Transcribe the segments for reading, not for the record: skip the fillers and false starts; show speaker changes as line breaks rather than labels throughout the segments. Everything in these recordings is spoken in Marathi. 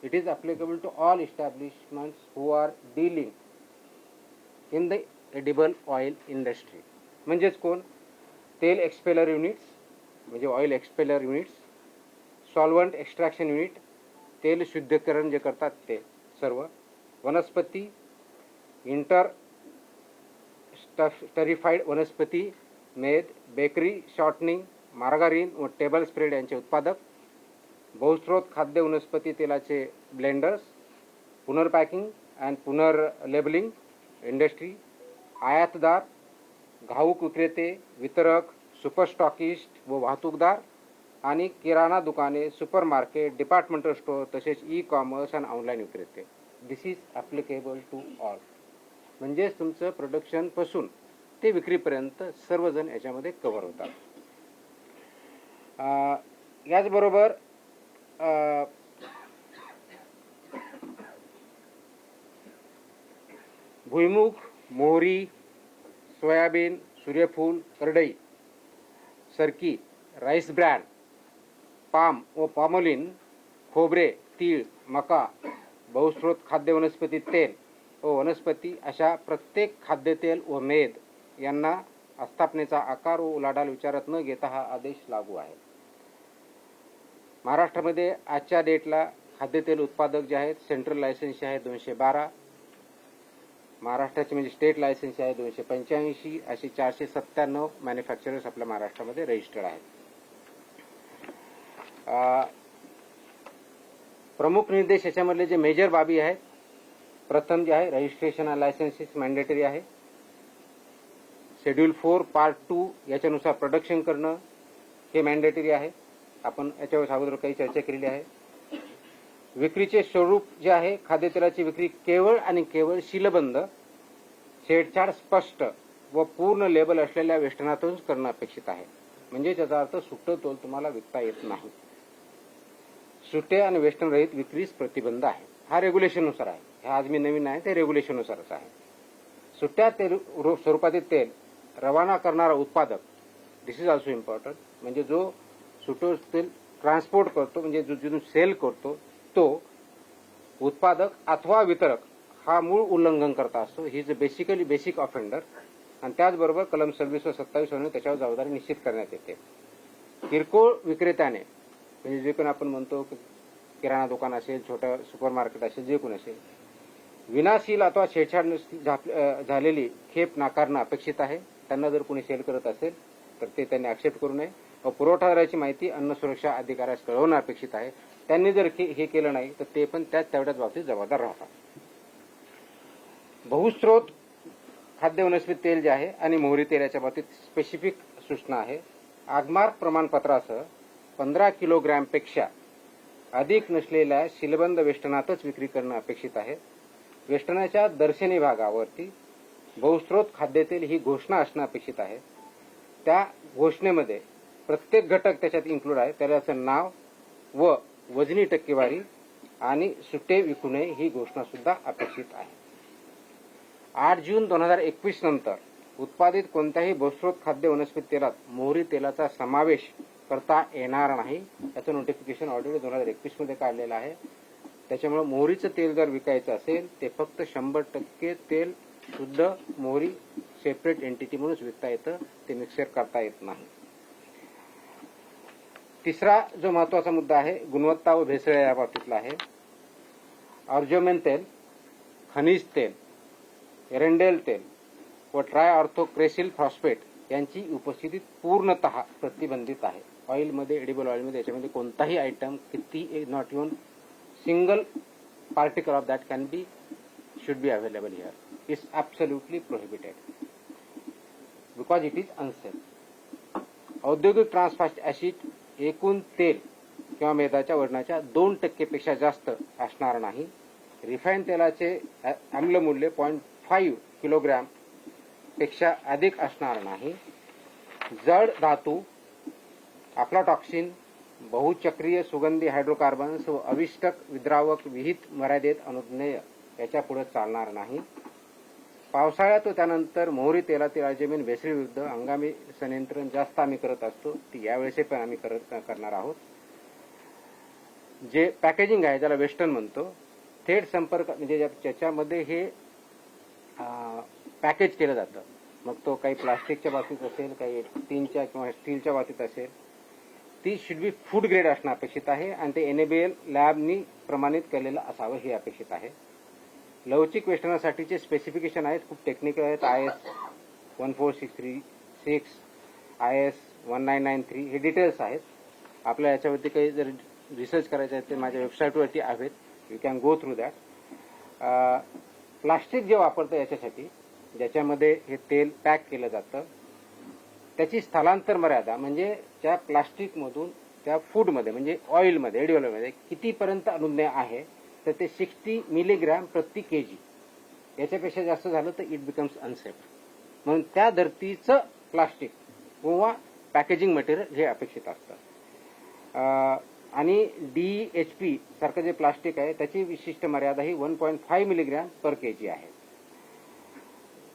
It is applicable to all establishments who are dealing in the edible oil industry. म्हणजेच कोण? तेल एक्सपेलर युनिट्स म्हणजे oil expeller units, solvent extraction unit, तेल शुद्धीकरण जे करतात ते सर्व, वनस्पती, इंटर स्टरिफाईड वनस्पती मेद, बेकरी शॉर्टनिंग, मार्गारीन व टेबल स्प्रेड यांचे उत्पादक, बहुस्रोत खाद्य वनस्पती तेलाचे ब्लेंडर्स, पुनर्पॅकिंग अँड पुनर्लेबलिंग इंडस्ट्री, आयातदार, घाऊक विक्रेते, वितरक, सुपर स्टॉकिस्ट व वाहतूकदार आणि किराणा दुकाने, सुपरमार्केट, डिपार्टमेंटल स्टोअर तसेच ई कॉमर्स आणि ऑनलाईन विक्रेते. दिस इज ॲप्लिकेबल टू ऑल. म्हणजेच तुमचं प्रोडक्शनपासून ते विक्रीपर्यंत सर्वजण याच्यामध्ये कव्हर होतात. याचबरोबर भुईमुग, मोहरी, सोयाबीन, सूर्यफूल, करडई, सरकी, राईस ब्रँड, पाम व पॉमोलिन, खोबरे, तीळ, मका, बहुस्रोत खाद्य वनस्पती तेल व वनस्पती अशा प्रत्येक खाद्यतेल व मेद यांना आस्थापनेचा आकार व उलाढाल विचारात न घेता हा आदेश लागू आहे. महाराष्ट्रामध्ये आजच्या डेटला खाद्यतेल उत्पादक जे आहेत सेंट्रल लायसन्स आहे 212, महाराष्ट्राचे म्हणजे स्टेट लायसन्स आहे 285, अशी 497 मॅन्युफॅक्चरर्स आपल्या महाराष्ट्रामध्ये रजिस्टर्ड आहेत. प्रमुख निर्देश याच्यामधले जे मेजर बाबी आहेत, प्रथम जे आहे रजिस्ट्रेशन आणि लायसन्सेस मॅन्डेटरी आहे. शेड्यूल 4 पार्ट 2 याच्यानुसार प्रोडक्शन करणं हे मॅन्डेटरी आहे. आपण याच्यावर अगोदर काही चर्चा केलेली आहे. विक्रीचे स्वरूप जे आहे, खाद्यतेलाची विक्री केवळ आणि केवळ सीलबंद, छेडछाड स्पष्ट व पूर्ण लेबल असलेल्या वेष्टनातूनच करणं अपेक्षित आहे. म्हणजे त्याचा अर्थ सुट्टं तोल तुम्हाला विकता येत नाही. सुट्टे आणि वेष्टन रहित विक्रीस प्रतिबंध आहे. हा रेग्युलेशननुसार आहे. हे आज मी नवीन आहे ते रेग्युलेशननुसारच आहे. सुट्ट्या तेल स्वरूपातील तेल रवाना करणारा उत्पादक, दिस इज ऑल्सो इम्पॉर्टंट, म्हणजे जो सुट्टं तेल ट्रान्सपोर्ट करतो म्हणजे जो जिथून सेल करतो तो उत्पादक अथवा वितरक हा मूळ उल्लंघन करता असतो. He is basically basic offender. आणि त्याचबरोबर कलम 26 व 27 म्हणून त्याच्यावर जबाबदारी निश्चित करण्यात येते. किरकोळ विक्रेत्याने म्हणजे जे कोण आपण म्हणतो किराणा दुकान असेल, छोटं सुपर मार्केट असेल, जे कोण असेल, विनाशील अथवा छेडछाड झालेली खेप नाकारणं अपेक्षित आहे. त्यांना जर कोणी सेल करत असेल तर ते त्यांनी ॲक्सेप्ट करू नये व पुरवठादाराची माहिती अन्न सुरक्षा अधिकाऱ्यास कळवणं अपेक्षित आहे. त्यांनी जर हे केलं नाही तर ते पण तेवढ्याच बाबतीत जबाबदार राहतात. बहुस्रोत खाद्य वनस्पती तेल जे आहे आणि मोहरी तेलाच्या बाबतीत स्पेसिफिक सूचना आहे. आगमार्क प्रमाणपत्रासह 15 किलोग्रॅमपेक्षा अधिक नसलेल्या सीलबंद वेष्टनातच विक्री करणं अपेक्षित आहे. वेष्टनाच्या दर्शनी भागावरती बहुस्रोत खाद्यतेल ही घोषणा असणं अपेक्षित आहे. त्या घोषणेमध्ये प्रत्येक घटक त्याच्यात इन्क्लूड आहे. त्याचं नाव व वजनी टक्केवारी आणि सुट्टे विकू नये ही घोषणा सुद्धा अपेक्षित आहे. 8 जून 2021 नंतर उत्पादित कोणत्याही बहुस्रोत खाद्य वनस्पती तेलात मोहरी तेलाचा समावेश करता येणार नाही. याचं नोटिफिकेशन ऑलरेडी 2021 मध्ये काढलेलं आहे. त्याच्यामुळे मोहरीचं तेल जर विकायचं असेल ते फक्त 100% तेल शुद्ध मोहरी सेपरेट एंटिटी म्हणूनच विकता येतं. ते मिक्सर करता येत नाही. तिसरा जो महत्वाचा मुद्दा आहे गुणवत्ता व भेसळ या बाबतीतला आहे. ऑर्जोमेन तेल, खनिज तेल, एरंडेल तेल व ट्रायऑर्थोक्रेसिल फॉस्फेट यांची उपस्थिती पूर्णतः प्रतिबंधित आहे. ऑइलमध्ये, एडिबल ऑइलमध्ये याच्यामध्ये कोणताही आयटम किती not even single particle of that can be should be available here. It's absolutely prohibited because it is unsafe. औद्योगिक ट्रान्सफॅट ऍसिड एकूण तेल किंवा मेदाच्या वजनाच्या 2% पेक्षा जास्त असणार नाही. रिफाईन तेलाचे आम्लमूल्य 0.5 किलोग्रॅम पेक्षा अधिक असणार नाही. जड धातू, अफ्लाटॉक्सिन, बहुचक्रीय सुगंधी हायड्रोकार्बन्स व अविष्टक विद्रावक विहित मर्यादेत अनुज्ञेय याच्या पुढे चालणार नाही. पावसाळ्यात व त्यानंतर मोहरी तेलातील अजमिन भेसळीविरुद्ध हंगामी संनियंत्रण जास्त आम्ही करत असतो. ती यावेळेस पण आम्ही करणार आहोत. जे पॅकेजिंग आहे ज्याला वेस्टर्न म्हणतो, थेट संपर्क म्हणजे ज्याच्यामध्ये हे पॅकेज केलं जातं, मग तो काही प्लास्टिकच्या बाबतीत असेल, काही टीनच्या किंवा स्टीलच्या बाबतीत असेल, ती शुड बी फूड ग्रेड असणं अपेक्षित आहे आणि ते NABL लॅबनी प्रमाणित केलेलं असावं हे अपेक्षित आहे. लवचिक वेष्टनासाठीचे स्पेसिफिकेशन आहेत, खूप टेक्निकल आहेत. IS 14636, IS 1993 हे डिटेल्स आहेत. आपल्या याच्यावरती काही जर रिसर्च करायचं आहे ते माझ्या वेबसाईटवरती आहेत, you can go through that. Plastic जे वापरतं याच्यासाठी, ज्याच्यामध्ये हे तेल पॅक केलं जातं, त्याची स्थलांतर मर्यादा म्हणजे त्या प्लास्टिकमधून त्या फूडमध्ये म्हणजे ऑइलमध्ये, एडी ऑइलमध्ये कितीपर्यंत अनुज्ञेय आहे, तर ते 60 मिलीग्रॅम प्रति केजी. याच्यापेक्षा जास्त झालं तर इट बिकम्स अनसेफ. म्हणून त्या धर्तीचं प्लास्टिक किंवा पॅकेजिंग मटेरियल हे अपेक्षित असतं. आणि DHP सारखं जे प्लास्टिक आहे त्याची विशिष्ट मर्यादा ही 1.5 मिलीग्रॅम पर केजी आहे.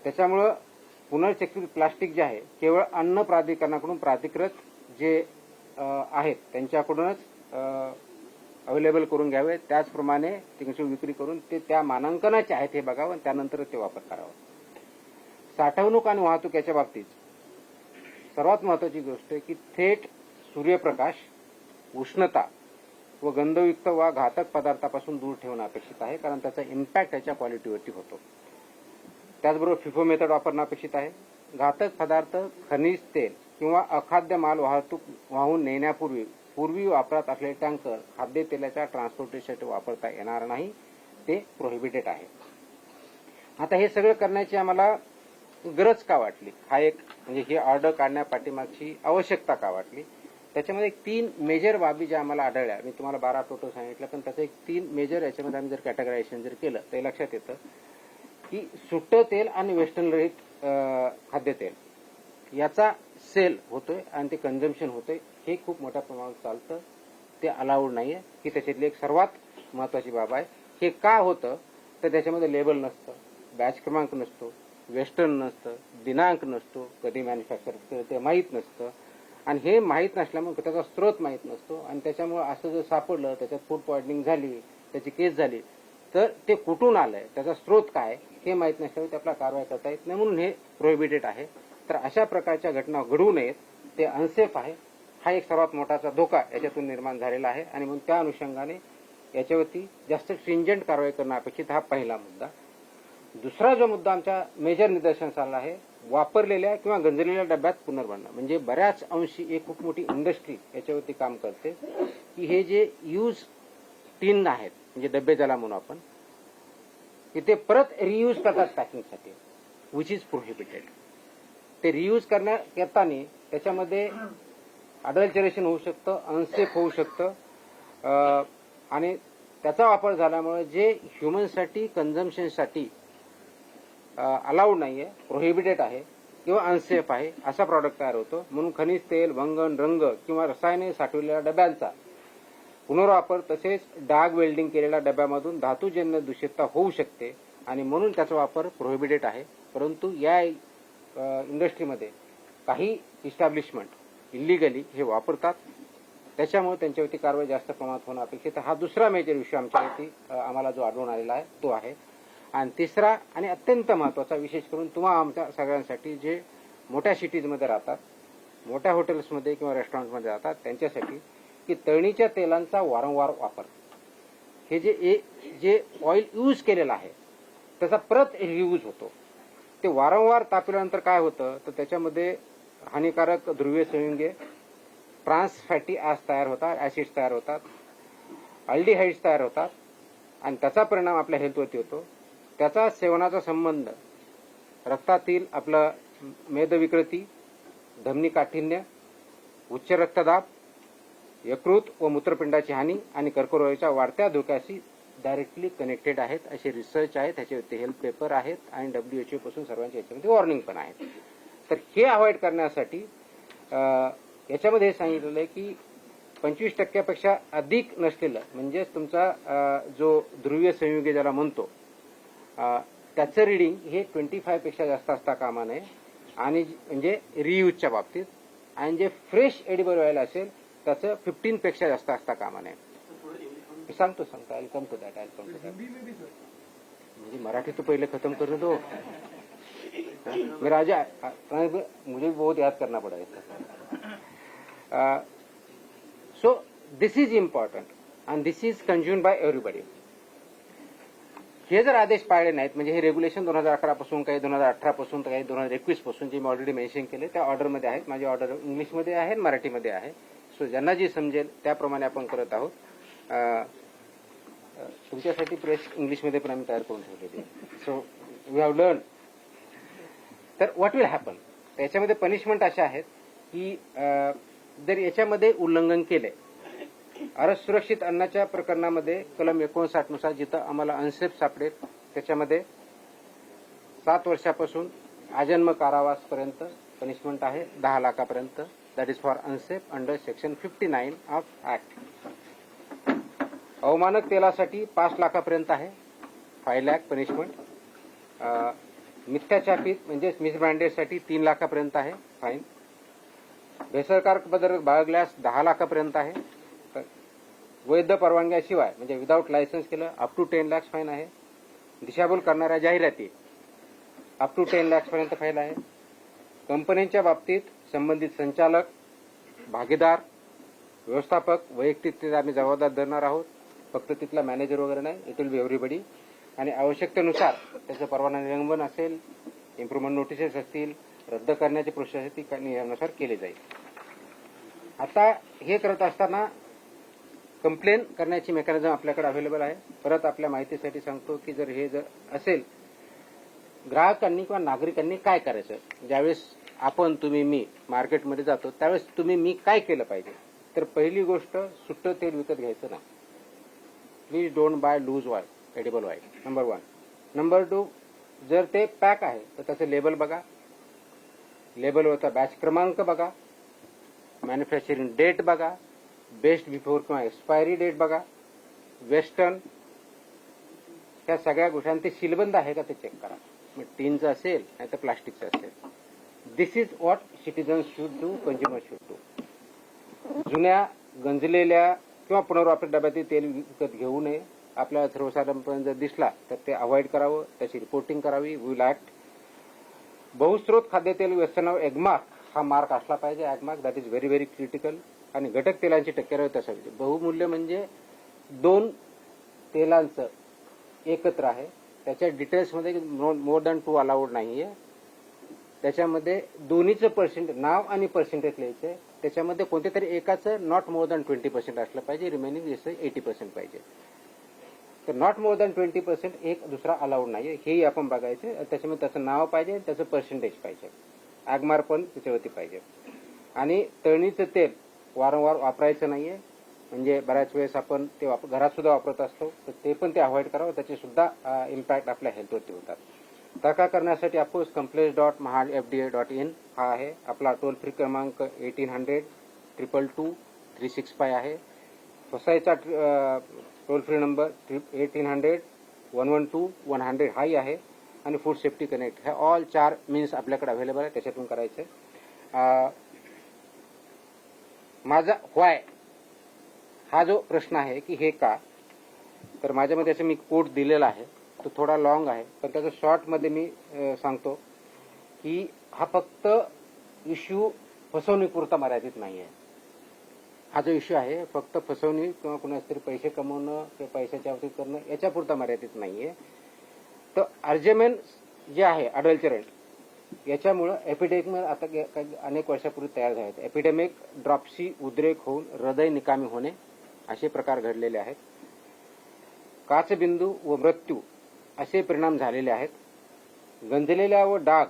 त्याच्यामुळं पुनर्चक्रित प्लास्टिक जे आहे केवळ अन्न प्राधिकरणाकडून प्राधिकृत जे आहेत त्यांच्याकडूनच अवेलेबल करून घ्यावे. त्याचप्रमाणे त्यांची विक्री करून ते त्या मानांकनाचे आहेत हे बघावं आणि त्यानंतर ते वापर करावा. साठवणूक आणि वाहतूक याच्या बाबतीत सर्वात महत्वाची गोष्ट आहे की थेट सूर्यप्रकाश, उष्णता व गंधयुक्त वा घातक पदार्थापासून दूर ठेवणं अपेक्षित आहे, कारण त्याचा इम्पॅक्ट त्याच्या क्वालिटीवरती होतो. त्याचबरोबर FIFO मेथड वापरणं अपेक्षित आहे. घातक पदार्थ, खनिज तेल किंवा अखाद्य माल वाहून नेण्यापूर्वी वापरात असलेले टँकर खाद्यतेलाच्या ट्रान्सपोर्टेशनसाठी वापरता येणार नाही, ते प्रोहिबिटेड आहे. आता हे सगळं करण्याची आम्हाला गरज का वाटली, हा एक म्हणजे ही ऑर्डर काढण्यापाठीमागची आवश्यकता का वाटली, त्याच्यामध्ये 3 मेजर बाबी ज्या आम्हाला आढळल्या. मी तुम्हाला 12 टोटल सांगितलं, पण त्याचं एक 3 मेजर याच्यामध्ये आम्ही जर कॅटेगरायझेशन जर केलं तर लक्षात येतं की सुट्टं तेल आणि वेस्टर्न रहित खाद्यतेल याचा सेल होतोय आणि ते कन्झम्पशन होतंय, हे खूप मोठ्या प्रमाणात चालतं, ते अलाउड नाहीये. ही त्याच्यातली एक सर्वात महत्वाची बाब आहे. हे का होतं तर त्याच्यामध्ये लेबल नसतं, बॅच क्रमांक नसतो, वेस्टर्न नसतं, दिनांक नसतो, कधी मॅन्युफॅक्चर केलं ते माहीत नसतं, आणि हे माहीत नसल्यामुळे त्याचा स्रोत माहीत नसतो, आणि त्याच्यामुळे असं जर सापडलं, त्याच्यात फूड पॉइझनिंग झाली, त्याची केस झाली, तर ते कुठून आलंय, त्याचा स्रोत काय हे माहीत नसल्यामुळे आपल्याला कारवाई करता येत नाही, म्हणून हे प्रोहिबिटेड आहे. तर अशा प्रकारच्या घटना घडू नयेत, ते अनसेफ आहे. हा एक सर्वात मोठाचा धोका याच्यातून निर्माण झालेला आहे, आणि म्हणून त्या अनुषंगाने याच्यावरती जास्त स्ट्रिंजंट कारवाई करणं अपेक्षित, हा पहिला मुद्दा. दुसरा जो मुद्दा आमच्या मेजर निदर्शनास आला आहे, वापरलेल्या किंवा गंजलेल्या डब्यात पुनर्भरणं. म्हणजे बऱ्याच अंशी एक खूप मोठी इंडस्ट्री याच्यावरती काम करते की हे जे यूज टीन आहेत म्हणजे डबे ज्याला म्हणू आपण, की ते परत रियूज करतात पॅकिंगसाठी, विच इज प्रोहिबिटेड. ते रियूज करण्यात येताना त्याच्यामध्ये अडल्टरेशन होऊ शकतं, अनसेफ होऊ शकतं, आणि त्याचा वापर झाल्यामुळे जे ह्युमनसाठी कन्झम्पशनसाठी अलाउड नाहीये, प्रोहिबिटेड आहे किंवा अनसेफ आहे, असा प्रॉडक्ट तयार होतो. म्हणून खनिज तेल, वंगण, रंग किंवा रसायने साठवलेल्या डब्यांचा पुनर्वापर तसेच डाग वेल्डिंग केलेल्या डब्यामधून धातूजन्य दूषितता होऊ शकते, आणि म्हणून त्याचा वापर प्रोहिबिटेड आहे. परंतु या इंडस्ट्रीमध्ये काही इस्टॅब्लिशमेंट इलिगली हे वापरतात, त्याच्यामुळे त्यांच्यावरती कारवाई जास्त प्रमाणात होणं अपेक्षित. हा दुसरा मेजर विषय आमच्यावरती आम्हाला जो आढळून आलेला आहे तो आहे. आणि तिसरा आणि अत्यंत महत्वाचा, विशेष करून तुम्हा आमच्या सगळ्यांसाठी जे मोठ्या सिटीजमध्ये राहतात, मोठ्या हॉटेल्समध्ये किंवा रेस्टॉरंटमध्ये राहतात, त्यांच्यासाठी की तळणीच्या तेलांचा वारंवार वापर, हे जे ऑइल यूज केलेलं आहे त्याचा परत रियूज होतो. ते वारंवार तापल्यानंतर काय होतं तर त्याच्यामध्ये हानिकारक ध्रुवीय संयुगे, ट्रान्स फॅटी ऍसिड्स तयार होतात, अल्डिहाइड्स तयार होतात, आणि त्याचा परिणाम आपल्या हेल्थवरती होतो. त्याचा सेवनाचा संबंध रक्तातील आपलं मेदविकृती, धमनी काठिण्य, उच्च रक्तदाब, यकृत व मूत्रपिंडाची हानी आणि कर्करोगाच्या वाढत्या धोक्याशी डायरेक्टली कनेक्टेड आहेत, असे रिसर्च आहेत, त्याच्यावरती हेल्थ पेपर आहेत, आणि WHO पासून सर्वांच्या याच्यामध्ये वॉर्निंग पण आहेत. तर हे अवॉइड करण्यासाठी याच्यामध्ये हे सांगितलेलं आहे की 25% अधिक नसलेलं म्हणजेच तुमचा जो ध्रुवीय संयुगे ज्याला म्हणतो त्याचं रिडिंग हे 25 जास्त असता कामा नये, आणि म्हणजे रियूजच्या बाबतीत, आणि जे फ्रेश एडिबल ऑइल असेल त्याचं 15 जास्त असता कामा नये. सांगतो आय कम टू दॅट म्हणजे मराठी तो पहले खत्म कर दो मेरा राजा मुझे भी बहुत याद करना पड़ा इसका so this is important and this is consumed by everybody हे जर आदेश पाळले नाहीत म्हणजे हे रेग्युलेशन 2011 पासून काही 2018 पासून तर काही 2021 पासून जे मी ऑलरेडी मेन्शन केले त्या ऑर्डरमध्ये आहेत माझी ऑर्डर इंग्लिशमध्ये आहे मराठीमध्ये आहे सो ज्यांना जी समजेल त्याप्रमाणे आपण करत आहोत तुमच्यासाठी प्रेस इंग्लिशमध्ये पण आम्ही तयार करून ठेवलेली सो वी हॅव लर्न तर व्हॉट विल हॅपन त्याच्यामध्ये पनिशमेंट अशा आहेत की जर याच्यामध्ये उल्लंघन केले सुरक्षित अन्नाच्या प्रकरणामध्ये कलम 59 नुसार जिथं आम्हाला अनसेफ सापडेल त्याच्यामध्ये 7 वर्षापासून आजन्म कारावासपर्यंत पनिशमेंट आहे 10 लाखापर्यंत that is for unsafe under section 59 of act अवमानक तेलासाठी 5 लाखापर्यंत आहे 5 लाख पनिशमेंट मिथ्याचापित म्हणजे मिसब्रँडेडसाठी 3 लाखापर्यंत आहे फाईन भेसळकार पदार्थ बाळगल्यास 10 लाखापर्यंत आहे वैध परवानग्याशिवाय म्हणजे विदाऊट लायसन्स केलं अप टू 10 लाख फाईन आहे दिशाभूल करणाऱ्या जाहिराती अप टू 10 लाख पर्यंत फाईन आहे कंपन्यांच्या बाबतीत संबंधित संचालक भागीदार व्यवस्थापक वैयक्तिक आम्ही जबाबदार धरणार आहोत फक्त तिथला मॅनेजर वगैरे नाही इट विल बी एव्हरीबडी आणि आवश्यकतेनुसार त्याचं परवाना निलंबन असेल इम्प्रुव्हमेंट नोटिसेस असतील रद्द करण्याची प्रोसेस ती नियमानुसार केली जाईल आता हे करत असताना कंप्लेन करण्याची मेकॅनिझम आपल्याकडे अवेलेबल आहे परत आपल्या माहितीसाठी सांगतो की जर हे जर असेल ग्राहकांनी किंवा नागरिकांनी काय करायचं ज्यावेळेस आपण तुम्ही मी मार्केटमध्ये जातो त्यावेळेस तुम्ही मी काय केलं पाहिजे तर पहिली गोष्ट सुट्टं तेल विकत घ्यायचं नाही please don't buy loose oil edible oil number 1 number 2 जर ते पॅक आहे तर त्याचं लेबल बघा लेबलवरचा बॅच क्रमांक बघा मॅन्युफॅक्चरिंग डेट बघा बेस्ट बिफोर किंवा एक्सपायरी डेट बघा वेस्टर्न त्या सगळ्या गोष्टी सीलबंद आहे का ते चेक करा मग टीनचं असेल नाही तर प्लास्टिकचं असेल this is what citizen should do consumer should do जुन्या गंजलेल्या किंवा पुनर्वापरित डब्यातील तेल विकत घेऊ नये आपल्याला सर्वसाधारणपणे जर दिसला तर ते अवॉइड करावं त्याची रिपोर्टिंग करावी विल ऍक्ट बहुस्त्रोत खाद्यतेल व्यसनावर एगमार्क हा मार्क असला पाहिजे Agmark that is very very critical आणि घटक तेलांची टक्केवारी असावी बहुमूल्य म्हणजे 2 तेलांचं एकत्र आहे त्याच्या डिटेल्समध्ये मोर दॅन 2 अलाउड नाहीये त्याच्यामध्ये दोन्हीचं पर्सेंट नाव आणि पर्सेंटेज लिहायचं त्याच्यामध्ये कोणत्या तरी एकाचं नॉट मोर दॅन 20% असलं पाहिजे रिमेनिंग 80% पाहिजे तर नॉट मोर दॅन 20% एक दुसरा अलाउड नाहीये हेही आपण बघायचं त्याच्यामध्ये त्याचं नाव पाहिजे त्याचं पर्सेंटेज पाहिजे आगमार पण त्याच्यावरती पाहिजे आणि तळणीचं तेल वारंवार वापरायचं नाहीये म्हणजे बऱ्याच वेळेस आपण ते घरात सुद्धा वापरत असतो तर ते पण ते अवॉइड करावं त्याचे सुद्धा इम्पॅक्ट आपल्या हेल्थवरती होतात तक्रार करण्यासाठी अपोज complaints.mahadfda.in हा आहे आपला टोल फ्री क्रमांक 1800-222-365 आहे फसाईचा टोल फ्री नंबर 1800-112-100 हाही आहे आणि फूड सेफ्टी कनेक्ट हे ऑल 4 मीन्स आपल्याकडे अवेलेबल आहे त्याच्यातून करायचं माझा व्हाय हा जो प्रश्न आहे की हे का तर माझ्यामध्ये असं मी कोट दिलेला आहे तो थोडा लॉंग आहे पण त्याचं शॉर्टमध्ये मी सांगतो की हा फक्त इश्यू फसवणुकीपुरता मर्यादित नाही आहे हा जो इश्यू आहे फक्त फसवणूक किंवा कुणाच तरी पैसे कमवणं किंवा पैशाच्या बाबतीत करणं याच्यापुरता मर्यादित नाहीये तर अर्जेमेन जे आहे अडल्चरंट याच्यामुळं एपिडेमिक आता अनेक वर्षापूर्वी तयार झाले आहेत एपिडेमिक ड्रॉप्सी उद्रेक होऊन हृदय निकामी होणे असे प्रकार घडलेले आहेत काचबिंदू व मृत्यू असे परिणाम झालेले आहेत गंजलेल्या व डाग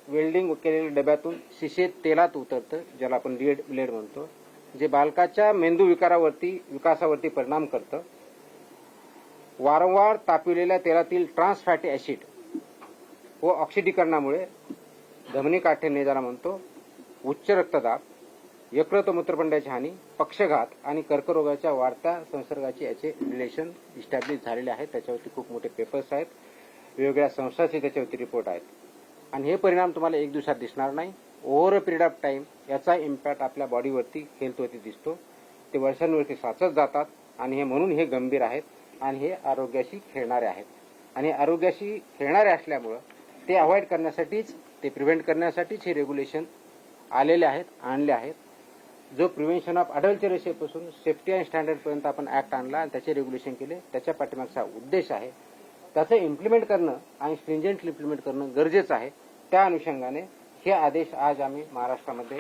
वेल्डिंग केलेल्या डब्यातून शिशे तेलात उतरतं ज्याला आपण लेड म्हणतो जे बालकाच्या मेंदू विकासावरती परिणाम करतं वारंवार तापविलेल्या तेलातील ट्रान्स फॅटी ऍसिड व ऑक्सिडीकरणामुळे धमनी काठिण्य ज्याला म्हणतो उच्च रक्तदाब यकृत मूत्रपिंडाची हानी पक्षघात आणि कर्करोगाच्या वाढत्या संसर्गाचे याचे रिलेशन इस्टॅब्लिश झालेले आहेत त्याच्यावरती खूप मोठे पेपर्स आहेत वेगवेगळ्या संस्थांचे त्याच्यावरती रिपोर्ट आहेत आणि हे परिणाम तुम्हाला एक दिवसात दिसणार नाही over a period of time याचा इम्पॅक्ट आपल्या बॉडीवरती हेल्थवरती दिसतो ते वर्षांवरती साचत जातात आणि हे म्हणून हे गंभीर आहेत आणि हे आरोग्याशी खेळणारे आहेत. आणि आरोग्याशी खेळणारे असल्यामुळं ते अवॉइड करण्यासाठीच, ते प्रिव्हेंट करण्यासाठीच हे रेग्युलेशन आलेले आहेत, आणले आहेत. जो प्रिव्हेन्शन ऑफ अडल्टरेशनपासून सेफ्टी अँड स्टँडर्डपर्यंत आपण ॲक्ट आणला आणि त्याचे रेग्युलेशन केले, त्याच्या पाठीमागचा उद्देश आहे. त्याचं इम्प्लिमेंट करणं आणि स्ट्रिंजंटली इम्प्लिमेंट करणं गरजेचं आहे. त्या अनुषंगाने हे आदेश आज आम्ही महाराष्ट्रामध्ये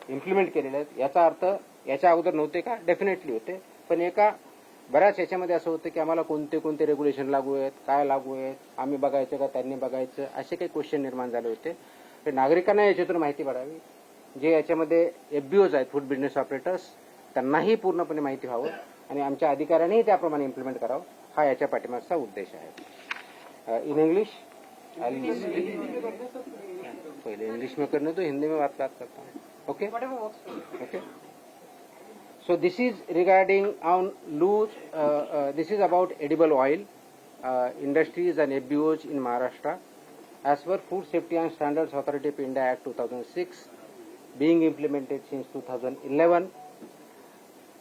इम्प्लिमेंट केलेले आहेत. याचा अर्थ याच्या अगोदर नव्हते का? डेफिनेटली होते, पण एका बऱ्याच याच्यामध्ये असं होतं की आम्हाला कोणते कोणते रेग्युलेशन लागू आहेत, काय लागू आहेत, आम्ही बघायचं का त्यांनी बघायचं, असे काही क्वेश्चन निर्माण झाले होते. तर नागरिकांना याच्यातून माहिती पडावी. जे याच्यामध्ये FBOs आहेत, फूड बिझनेस ऑपरेटर्स, त्यांनाही पूर्णपणे माहिती व्हावं आणि आमच्या अधिकाऱ्यांनीही त्याप्रमाणे इम्प्लिमेंट करावं, हा याच्या पाठीमागचा उद्देश आहे. इन इंग्लिश पहले इंग्लिश में करने तो हिंदी में बात करता हूँ. Okay okay. So this is regarding on loose. This is about edible oil industries and FBOs in Maharashtra. As per Food Safety and Standards Authority of India Act 2006, being implemented since 2011,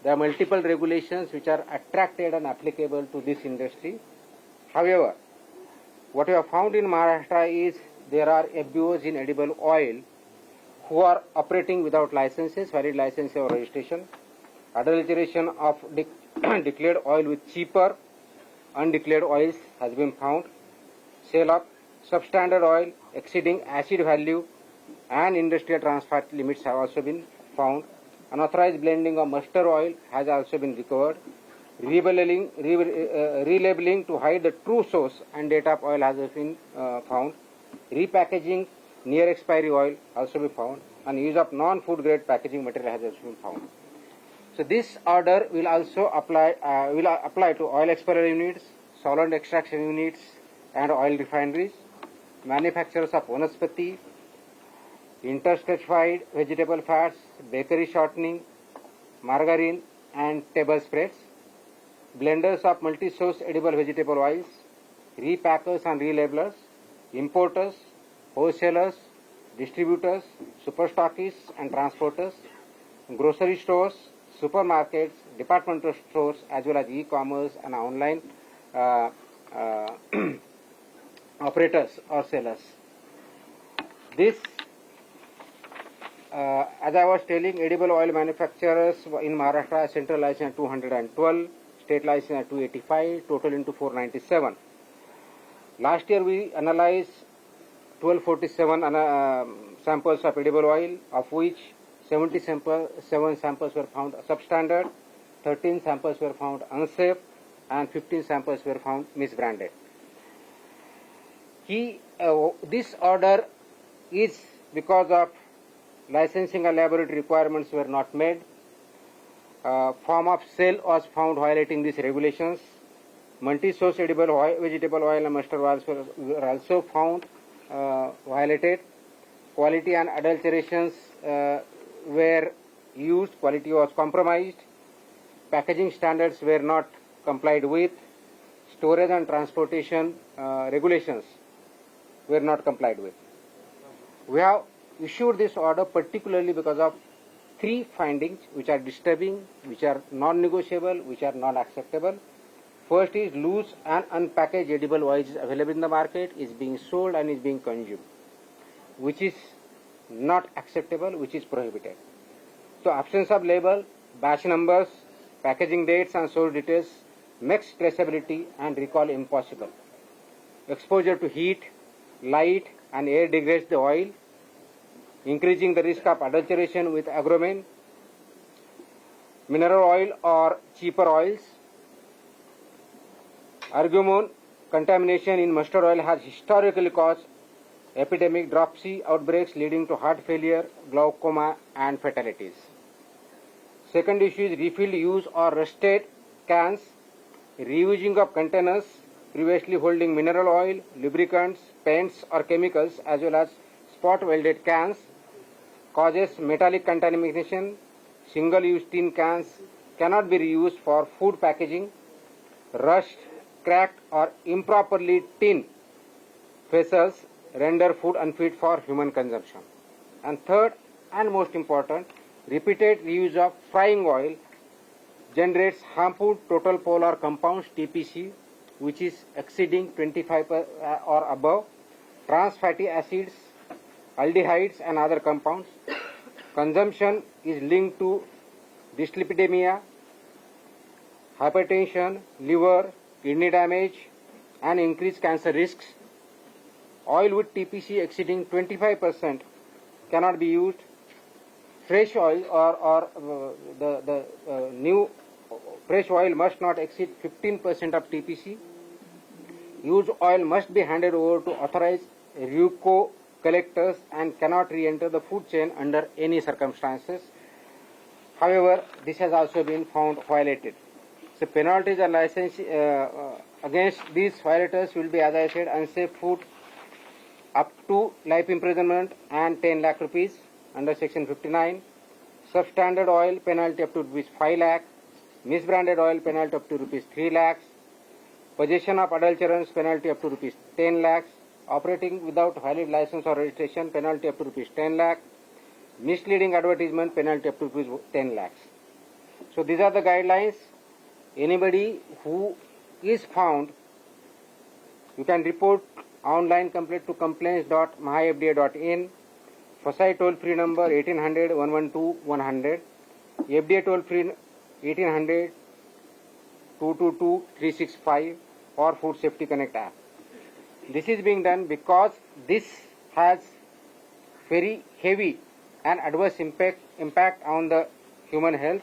there are multiple regulations which are attracted and applicable to this industry. However, what we have found in Maharashtra is there are FBOs in edible oil who are operating without licenses, valid license or registration. Adulteration of declared oil with cheaper undeclared oils has been found. Sale of substandard oil exceeding acid value and industrial trans fat limits have also been found. Unauthorized blending of mustard oil has also been recovered. Relabeling to hide the true source and date of oil has been found. Repackaging near expiry oil also been found, and use of non-food grade packaging material has also been found. So this order will also apply to oil expeller units, solvent extraction units, and oil refineries, manufacturers of vanaspati, interstitified vegetable fats, bakery shortening, margarine, and table spreads, blenders of multi-source edible vegetable oils, repackers and relabelers, importers, wholesalers, distributors, superstockists and transporters, grocery stores, supermarkets, departmental stores, as well as e-commerce and online operators or sellers. This, as I was telling, edible oil manufacturers in Maharashtra, central license at 212, state license at 285, total into 497. Last year we analyzed 1247 samples of edible oil, of which 77 samples were found substandard, 13 samples were found unsafe, and 15 samples were found misbranded. This order is because of licensing and laboratory requirements were not made. Form of sale was found violating these regulations. Multi-source edible oil, vegetable oil and mustard oils were also found violated. Quality and adulterations were used, quality was compromised. Packaging standards were not complied with. Storage and transportation regulations were not complied with. We have issued this order particularly because of three findings which are disturbing, which are non-negotiable, which are non-acceptable. First is loose and unpackaged edible oils available in the market, is being sold and is being consumed, which is not acceptable, which is prohibited. So absence of label, batch numbers, packaging dates and source details makes traceability and recall impossible. Exposure to heat, light and air degrades the oil, increasing the risk of adulteration with agrobin, mineral oil or cheaper oils. Argumon contamination in mustard oil has historically caused epidemic dropsy outbreaks leading to heart failure, glaucoma and fatalities. Second issue is refilled use or rusted cans, reusing of containers previously holding mineral oil, lubricants, paints or chemicals as well as spot welded cans causes metallic contamination. Single-use tin cans cannot be reused for food packaging. Rust, cracked or improperly tin vessels render food unfit for human consumption. And third and most important, repeated reuse of frying oil generates harmful total polar compounds TPC, which is exceeding 25 or above, trans fatty acids, aldehydes and other compounds. Consumption is linked to dyslipidemia, hypertension, liver, kidney damage and increased cancer risks. Oil with TPC exceeding 25% cannot be used. Fresh oil or the new fresh oil must not exceed 15% of TPC. Used oil must be handed over to authorized RUCO collectors and cannot re-enter the food chain under any circumstances. However, this has also been found violated. So penalties and license against these violators will be, as I said, unsafe food up to life imprisonment and 10 lakh rupees under section 59. Substandard oil penalty up to rupees 5 lakh. Misbranded oil penalty up to rupees 3 lakhs. Possession of adulterants penalty up to rupees 10 lakhs. Operating without valid license or registration penalty up to rupees 10 lakhs. Misleading advertisement penalty up to rupees 10 lakhs. So these are the guidelines. Anybody who is found, you can report online complaint to complaints.mahafda.in. FOSSAI toll free number 1800 112 100. FDA toll free 1800 222 365 or Food Safety Connect app. This is being done because this has very heavy and adverse impact on the human health.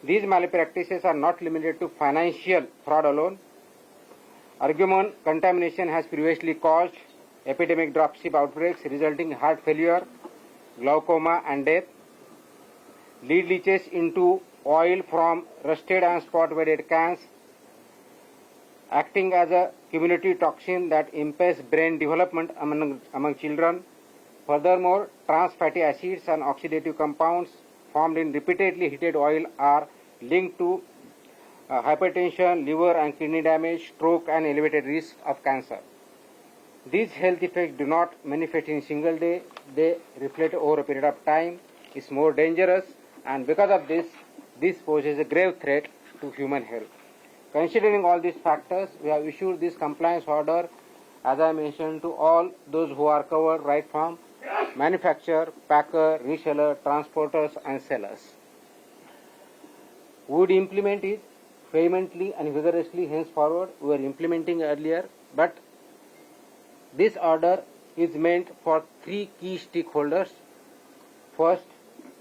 These malpractices are not limited to financial fraud alone. Argument contamination has previously caused epidemic dropship outbreaks resulting in heart failure, glaucoma and death. Lead leaches into oil from rusted and spot-wedded cans, acting as a cumulative toxin that impairs brain development among children. Furthermore, trans fatty acids and oxidative compounds formed in repeatedly heated oil are linked to hypertension, liver and kidney damage, stroke and elevated risk of cancer. These health effects do not manifest in a single day. They reflect over a period of time, is more dangerous, and because of this poses a grave threat to human health. Considering all these factors, we have issued this compliance order, as I mentioned, to all those who are covered, right from manufacturer, packer, reseller, transporters and sellers. We would implement it vehemently and vigorously henceforward. We were implementing earlier, but this order is meant for three key stakeholders. First,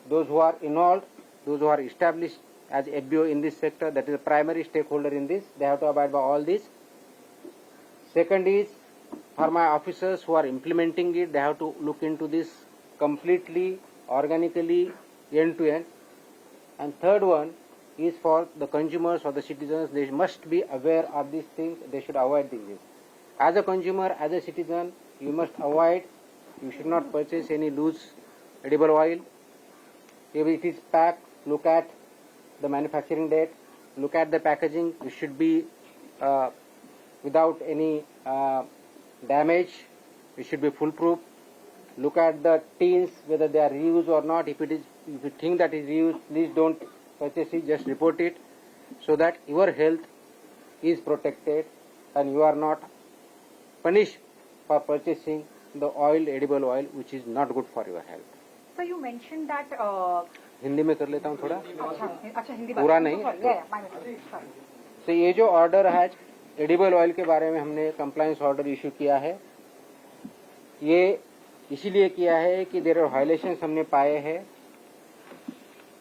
those who are involved, those who are established as FBO in this sector, that is a primary stakeholder in this, they have to abide by all this. Second is for my officers who are implementing it, they have to look into this completely, organically, end to end. And third one is for the consumers or the citizens, they must be aware of these things, they should avoid these things. As a consumer, as a citizen, you must avoid, you should not purchase any loose edible oil. If it is packed, look at the manufacturing date, look at the packaging, it should be without any damage, it should be foolproof. Look at the tins, whether they are reused or not. If you think that is reused, please don't purchase it, just report it, so that your health is protected and you are not punished for purchasing the oil, edible oil, which is not good for your health.
So you mentioned that
Hindi में कर लेता हूँ थोड़ा,
अच्छा हिंदी
पूरा नहीं। तो ये जो ऑर्डर है एडिबल ऑयल के बारे में हमने कंप्लायंस ऑर्डर इशू किया है, ये इसीलिए किया है कि देयर आर वायलेशंस हमने पाए हैं।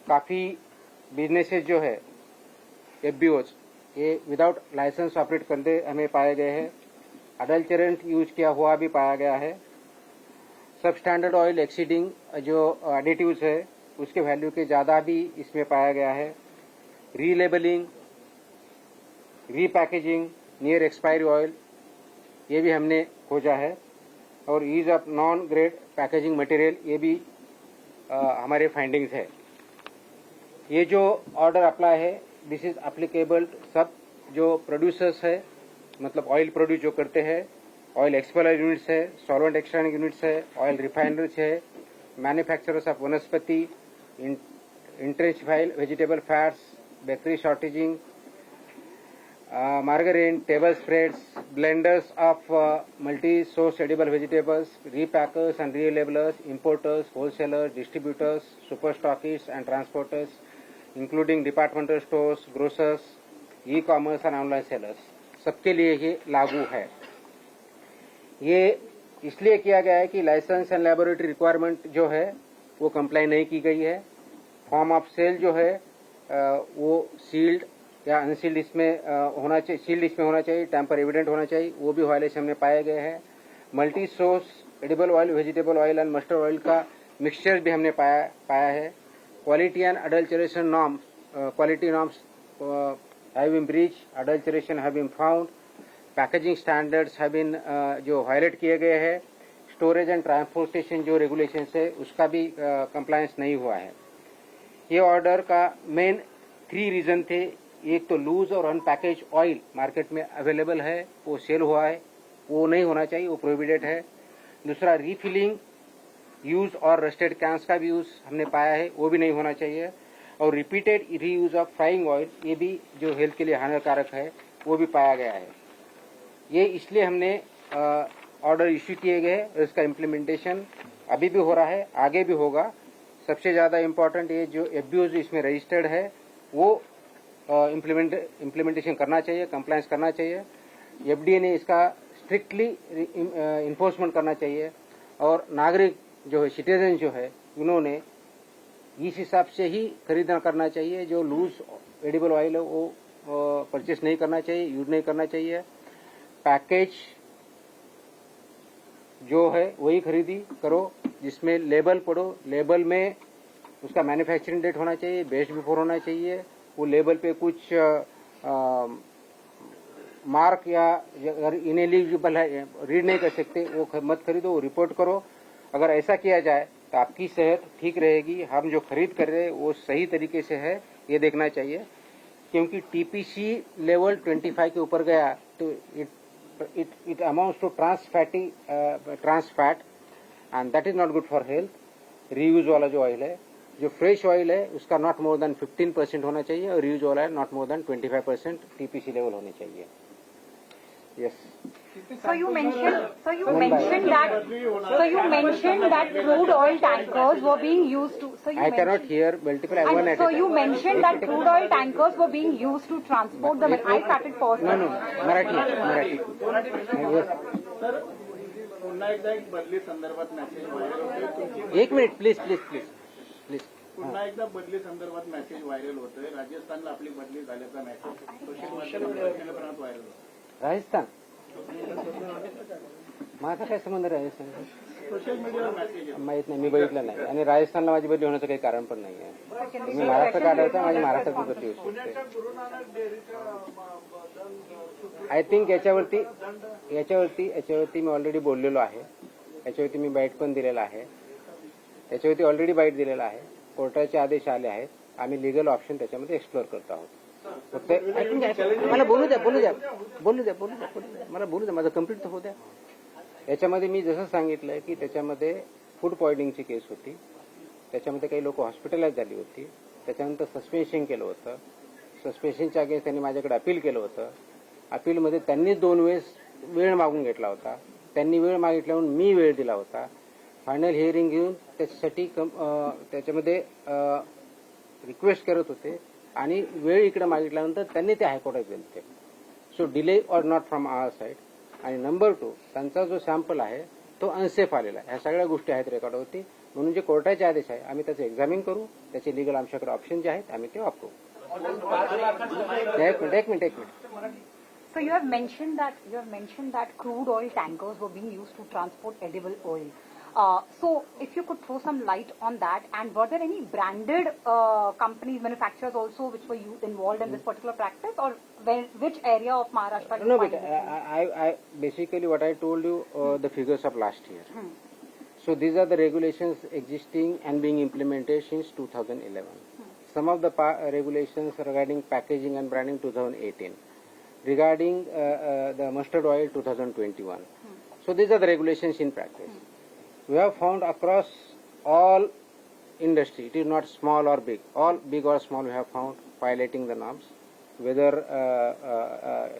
काफी बिजनेसेस जो है एफबीओज ये विदाउट लाइसेंस ऑपरेट करते हमें पाए गए हैं। अडल्टरेंट यूज किया हुआ भी पाया गया है। सब स्टैंडर्ड ऑयल एक्सीडिंग जो एडिटिव्स है उसके वैल्यू के ज़्यादा भी इसमें पाया गया है। रीलेबलिंग, रीपैकेजिंग, नियर एक्सपायरी ऑयल ये भी हमने खोजा है, और use of non grade packaging material ये भी हमारे फाइंडिंग्स है। ये जो ऑर्डर अप्लाई है दिस इज एप्लीकेबल सब जो प्रोड्यूसर्स है, मतलब ऑयल प्रोड्यूस जो करते हैं, ऑयल एक्सपेलर यूनिट्स है, सॉल्वेंट एक्सट्रैक्शन यूनिट्स है, ऑयल रिफाइनरीज है, मैन्युफैक्चरर्स ऑफ वनस्पति, intensified vegetable fats, bakery shortaging, margarine, table spreads, blenders of multi-source edible vegetables, repackers and relabelers, importers, wholesalers, distributors, super stockists and transporters, including departmental stores, grocers, e-commerce and online sellers. सबके लिए ये लागू है. ये इसलिए किया गया है कि लाइसेंस एंड लैबोरेटरी रिक्वायरमेंट जो है वो कंप्लाई नहीं की गई है. फॉर्म ऑफ सेल जो है वो सील्ड या अनसील्ड इसमें होना चाहिए, सील्ड इसमें होना चाहिए, टैम्पर एविडेंट होना चाहिए, वो भी वायलेशन में पाए गए हैं. Multi source edible oil, vegetable oil and mustard oil का मिक्सचर भी हमने पाया है. Quality and adulteration norms, quality norms have been breach, adulteration have been found, packaging standards have been जो वायलेट किए गए हैं. स्टोरेज एंड ट्रांसपोर्टेशन जो रेगुलेशन है उसका भी कंप्लायंस नहीं हुआ है. ये ऑर्डर का मेन 3 रीजन थे. एक तो लूज और अनपैकेज ऑयल मार्केट में अवेलेबल है, वो सेल हुआ है, वो नहीं होना चाहिए, वो प्रोहिबिटेड है. दूसरा रीफिलिंग यूज और रस्टेड कैंस का भी यूज हमने पाया है, वो भी नहीं होना चाहिए. और repeated reuse of frying oil, ये भी जो हेल्थ के लिए हानिकारक है, वो भी पाया गया है. ये इसलिए हमने ऑर्डर इश्यू किए गए. इसका इम्प्लीमेंटेशन अभी भी हो रहा है, आगे भी होगा. सबसे ज्यादा इम्पोर्टेंट ये जो एब्यूज इसमें रजिस्टर्ड है वो इम्प्लीमेंटेशन करना चाहिए, कंप्लायंस करना चाहिए. एफडीए ने इसका स्ट्रिक्टली इन्फोर्समेंट करना चाहिए. और नागरिक जो है, सिटीजन जो है, उन्होंने इस हिसाब से ही खरीदना करना चाहिए. जो लूज एडिबल ऑयल है वो परचेस नहीं करना चाहिए, यूज नहीं करना चाहिए. पैकेज जो है वही खरीदी करो जिसमें लेबल पढ़ो. लेबल में उसका मैन्युफैक्चरिंग डेट होना चाहिए, बेस्ट बिफोर होना चाहिए. वो लेबल पे कुछ मार्क या अगर इनएलिजिबल है, रीड नहीं कर सकते, वो मत खरीदो, वो रिपोर्ट करो. अगर ऐसा किया जाए तो आपकी सेहत ठीक रहेगी. हम जो खरीद कर रहे हैं वो सही तरीके से है, ये देखना चाहिए. क्योंकि टीपीसी लेवल 25 के ऊपर गया तो it amounts to trans fat and that is not good for health. Reuse वाला जो ऑयल है, जो फ्रेश ऑयल है, उसका नॉट मोर देन 15% होना चाहिए और रीयूज वाला है not more than 25% TPC level होनी चाहिए. Yes.
So you mentioned that crude oil tankers were being used to. So you
I cannot hear multiple. I one at
so
a
you
time.
mentioned that crude oil tankers were being used to transport the. I started first.
No, Marathi. Yes.
Sir पुन्हा एकदा एक बदली संदर्भात मेसेज व्हायरल होतोय.
एक मिनिट प्लीज.
पुन्हा एकदा बदली संदर्भात मेसेज व्हायरल होतोय. राजस्थानला आपली बदली झाल्याचा मेसेज सोशल मीडियावर व्हायरल होतोय.
राजस्थान माझा काय संबंध राजस्थान?
सोशल मीडियावर मेसेज
माहित नाही, मी बघितलं नाही. आणि राजस्थानला माझी बदली होण्याचं काही कारण पण नाही आहे. मी महाराष्ट्र काढायचा, माझी महाराष्ट्राची बदली होऊ शकते. आय थिंक याच्यावरती मी ऑलरेडी बोललेलो आहे. याच्यावरती मी बाईट पण दिलेला आहे. याच्यावरती ऑलरेडी बाईट दिलेला आहे. कोर्टाचे आदेश आले आहेत. आम्ही लिगल ऑप्शन त्याच्यामध्ये एक्सप्लोर करत आहोत. फक्त मला बोलू द्या, मला बोलू द्या, माझं कम्प्लीट तर होऊ द्या. याच्यामध्ये मी जसं सांगितलंय की त्याच्यामध्ये फूड पॉइझनिंगची केस होती, त्याच्यामध्ये काही लोक हॉस्पिटलाइज झाली होती, त्याच्यानंतर सस्पेन्शन केलं होतं. सस्पेन्शनच्या अगेन्स्ट त्यांनी माझ्याकडे अपील केलं होतं. अपीलमध्ये त्यांनी 2 वेळेस वेळ मागून घेतला होता. त्यांनी वेळ मागितला म्हणून मी वेळ दिला होता. फायनल हिअरिंग घेऊन त्याच्यासाठी त्याच्यामध्ये रिक्वेस्ट करत होते आणि वेळ इकडे मागितल्यानंतर त्यांनी ते हायकोर्टात गेले. So delay or not from our side. आणि नंबर 2, त्यांचा जो सॅम्पल आहे तो अनसेफ आलेला आहे. ह्या सगळ्या गोष्टी आहेत रेकॉर्डवरती. म्हणून जे कोर्टाचे आदेश आहे आम्ही त्याचे एक्झामिन करू. त्याचे लिगल आमच्याकडे ऑप्शन जे आहेत आम्ही ते वापरू. एक minute.
So you have mentioned that crude oil tankers were being used to transport edible oil. So if you could throw some light on that, and were there any branded companies, manufacturers also which were involved in this particular practice, or which area of Maharashtra?
No, but I basically what I told you the figures of last year. So these are the regulations existing and being implemented since 2011. Some of the regulations regarding packaging and branding 2018. Regarding the mustard oil 2021. So these are the regulations in practice. We have found across all industry. It is not small or big. All big or small we have found violating the norms, whether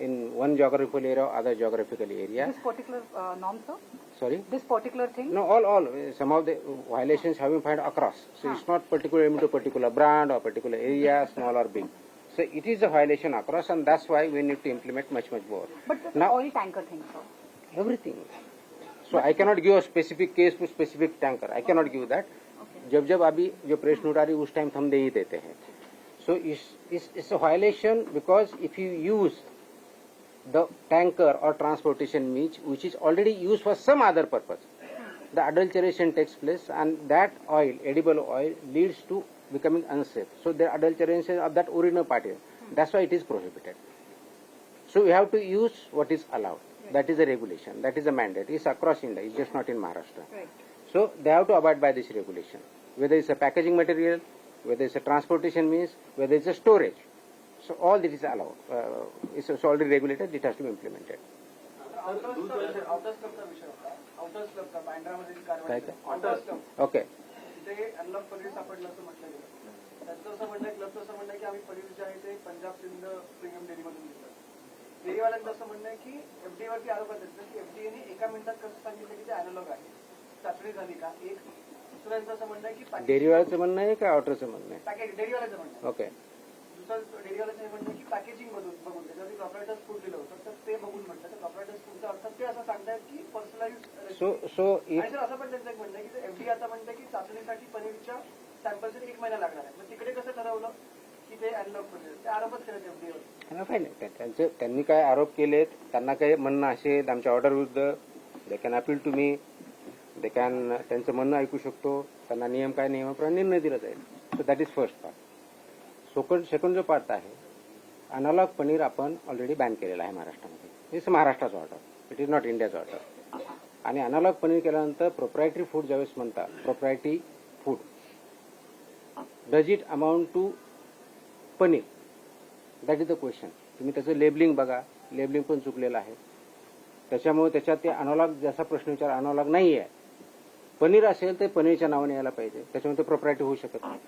in one geographical area or other geographical area.
This particular norm, sir?
Sorry?
This particular thing?
No, all. Some of the violations have been found across. So it's not particularly to a particular brand or particular area, small or big. So it is a violation across, and that's why we need to implement much more.
But the
Now-
oil tanker thing, sir?
Everything. So I cannot give a specific case to specific tanker. I cannot give that. जब जब अभी जो प्रेस नोट आ रही है उस टाइम हम दे ही देते हैं. So it's a violation because if you use the tanker or transportation means which is already used for some other purpose, the adulteration takes place and that oil, edible oil, leads to becoming unsafe. So the adulteration of that original party. That's why it is prohibited. So we have to use what is allowed. That is a regulation. That is a mandate. It's across India. It's just not in Maharashtra.
Right.
So they have to abide by this regulation. Whether it's a packaging material, whether it's a transportation means, whether it's a storage. So all this is allowed. It's already regulated. It has to be implemented.
Outers क्लबचा विषय होता. आउटर्स क्लबचा बँड्रामधील
काय
कारवाई.
ते?
Outers club
Okay.
तिथे अनलॉक पनीर सापडलं असं म्हटलं गेलं. त्याचं असं म्हणणं आहे, क्लबचं असं म्हणणं आहे की आम्ही पनीर जे आहे ते पंजाब सिंध प्रीमियम डेअरीमधून घेतलं. डेअरीवाल्यांचं असं म्हणणं आहे की एफडीएवरती आरोप आहेत की एफडीएने एका मिनिटात कसं सांगितलं की ते अॅनालॉग आहे. चाचणी झाली का? एक. दुसऱ्यांचं असं म्हणणं आहे की
डेअरीवाल्याचं म्हणणं आहे का ऑर्डरचं म्हणणं आहे?
पॅकेज डेअरीवाल्याचं म्हणणं आहे.
ओके.
दुसरं डेअरीवाल्याचं हे म्हणणं आहे की पॅकेजिंग बघून त्याच्यावरती प्रॉपरायटर्स फूड दिलं होतं तर ते बघून म्हणतात. तर प्रॉपरायटर्स फूडचा अर्थ ते असं सांगतायत की पर्सनलाइज.
So
आणि सर असं पण त्यांचं एक म्हणणं आहे की एफडी आता म्हणतं की चाचणीसाठी पनीरच्या सॅम्पलचे 1 महिना लागणार आहे. मग तिकडे कसं ठरवलं की ते अनलॉक पनीर ते आरोपच करत एफडीवर.
त्यांनी काय आरोप केलेत, त्यांना काही म्हणणं असेल आमच्या ऑर्डर विरुद्ध, they can appeal to me, they can त्यांचं म्हणणं ऐकू शकतो. त्यांना नियम काय नियमाप्रमाणे निर्णय दिला जाईल. So that is first part. Second जो पार्ट आहे, अनालॉग पनीर आपण ऑलरेडी बॅन केलेला आहे महाराष्ट्रामध्ये. इट्स महाराष्ट्राचं ऑर्डर. इट इज नॉट इंडियाचं ऑर्डर. आणि अनालॉग पनीर केल्यानंतर प्रोप्रायटरी फूड ज्यावेळेस म्हणतात, proprietary food does it amount to paneer? That is the question. तुम्ही त्याचं लेबलिंग बघा, लेबलिंग पण चुकलेलं आहे. त्याच्यामुळे त्याच्यात ते अनॉलॉग जसा प्रश्न विचार अनॉलॉग नाही आहे. पनीर असेल तर पनीरच्या नावाने यायला पाहिजे. त्याच्यामुळे ते प्रोप्रायटरी होऊ शकत नाही.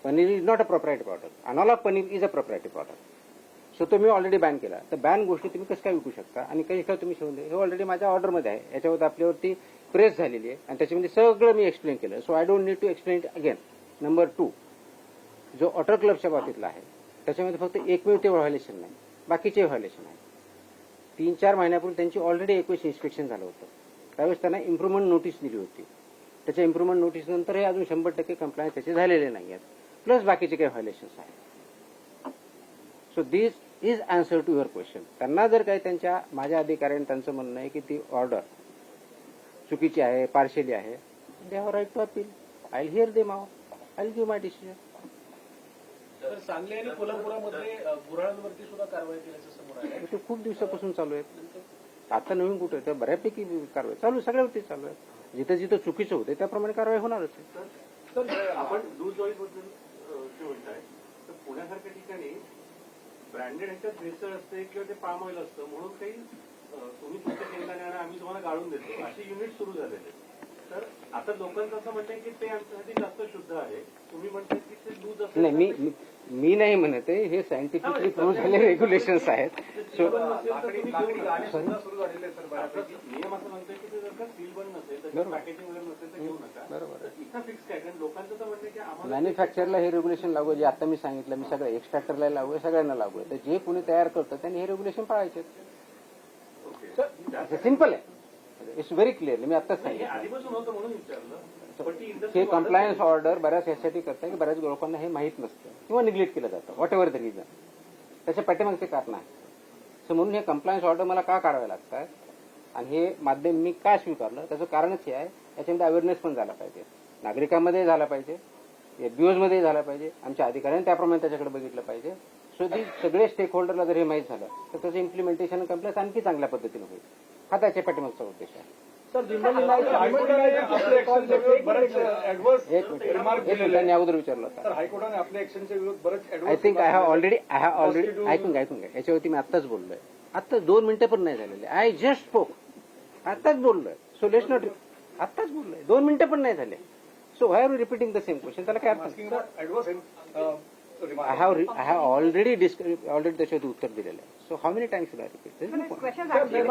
Paneer is not a proprietary product. Analogue paneer is a proprietary product. So तुम्ही ऑलरेडी बॅन केला. तर बॅन गोष्टी तुम्ही कसं काय विकू शकता आणि काही काय तुम्ही शिवून हे ऑलरेडी माझ्या ऑर्डरमध्ये आहे. याच्यावर आपल्यावरती प्रेस झालेली आहे आणि त्याच्यामध्ये सगळं मी एक्सप्लेन केलं. So I don't need to explain it again. Number 2, जो ऑटर क्लबच्या बाबतीतला आहे त्याच्यामध्ये फक्त एकमेव ते व्हायलेशन नाही, बाकीचे व्हायलेशन आहे. 3-4 महिन्यापूर्वी त्यांची ऑलरेडी 21 इन्स्पेक्शन झालं होतं. त्यावेळेस त्यांना इम्प्रुव्हमेंट नोटीस दिली होती. त्याच्या इम्प्रुव्हमेंट नोटीस नंतर हे अजून 100% कंप्लायन्स त्याचे झालेले नाही आहेत. प्लस बाकीचे काही व्हायलेशन्स आहेत. So this is answer to your question. त्यांना जर काही त्यांच्या माझ्या अधिकाऱ्यांनी त्यांचं म्हणणं आहे की ती ऑर्डर चुकीची आहे, पार्शियली आहे, they have right to appeal. I will hear them out. I will give my decision.
तर सांगली आणि कोल्हापुरामध्ये गुऱ्हाळांवरती सुद्धा कारवाई केल्याचं समोर आलं.
ते खूप दिवसापासून चालू आहेत. आता नवीन कुठे तर बऱ्यापैकी कारवाई चालू, सगळ्यावरती चालू आहे. जिथं जिथं चुकीचं होते त्याप्रमाणे कारवाई होणारच आहे.
तर आपण दूध ऑइल बद्दल जे म्हणताय, तर पुण्यासारख्या ठिकाणी ब्रँडेड ह्याच्यात भेसळ असते किंवा ते पाम ऑइल असतं म्हणून काही तुम्ही तुमच्या शेंगदाणे आणा, आम्ही तुम्हाला गाळून देतो असे युनिट सुरू झालेले आहेत. तर आता लोकांचं असं म्हणणं आहे की ते आमच्यासाठी जास्त शुद्ध आहे. तुम्ही म्हणताय की ते दूध असतं.
नाही, मी नाही म्हणत आहे. हे सायंटिफिकली प्रूव्ह झालेले रेग्युलेशन्स आहेत. सो
नियम असं म्हणतोय की ते जर का सील बंद नसेल तर पॅकेजिंग वगैरे नसेल तर घेऊ नका.
बरोबर.
इथं फिक्स काय, कारण लोकांचं तर म्हणणं आहे की आम्हाला
मॅन्युफॅक्चरला हे रेग्युलेशन लागू आहे. जे आता मी सांगितलं, मी सगळं एक्स्ट्रॅक्टरला लागू आहे, सगळ्यांना लागू आहे. तर जे कोणी तयार करतं त्यांनी हे रेग्युलेशन पाळायचे. सिम्पल आहे. It's very clear. मी आत्ताच
हे
सांगितलं.
आधीपासून होतं म्हणून विचारलं. पण ती
हे
इंडस्ट्री
कंप्लायन्स ऑर्डर बऱ्याच यासाठी करतात की बऱ्याच लोकांना हे माहीत नसतं किंवा निग्लेक्ट केलं जातं. What ever the reason. त्याच्या पाठीमागचे कारण आहे. सो म्हणून हे कंप्लायन्स ऑर्डर मला का काढावे लागतात आणि हे माध्यम मी का स्वीकारलं त्याचं कारणच हे आहे. याच्यामध्ये अवेअरनेस पण झाला पाहिजे, नागरिकांमध्ये झाला पाहिजे, एफबीओजमध्ये झाला पाहिजे, आमच्या अधिकाऱ्यांनी त्याप्रमाणे त्याच्याकडे बघितलं पाहिजे. सो ती सगळे स्टेक होल्डरला जर हे माहीत झालं तर त्याचं इम्प्लिमेंटेशन कंप्लायन्स आणखी चांगल्या पद्धतीने होईल. हा त्याच्या पाठीमागचा उद्देश आहे. एक मिनिट त्यांनी अगोदर विचारलं होतं.
हायकोर्टाने आपल्या ऍक्शनच्या विरोधात बरेच
I think I have already ऐकून याच्यावरती मी आत्ताच बोललोय. आत्ता 2 मिनिटं पण नाही झालेले. I just spoke. आत्ताच बोललोय. So let's not. आत्ताच बोललोय. 2 मिनिटं पण नाही झाले. So why are you repeating the same question? त्याला काय अर्थ नाही. I have already त्याच्यावर उत्तर दिलेलं आहे. So how many times should I repeat?
This question
sir,
actually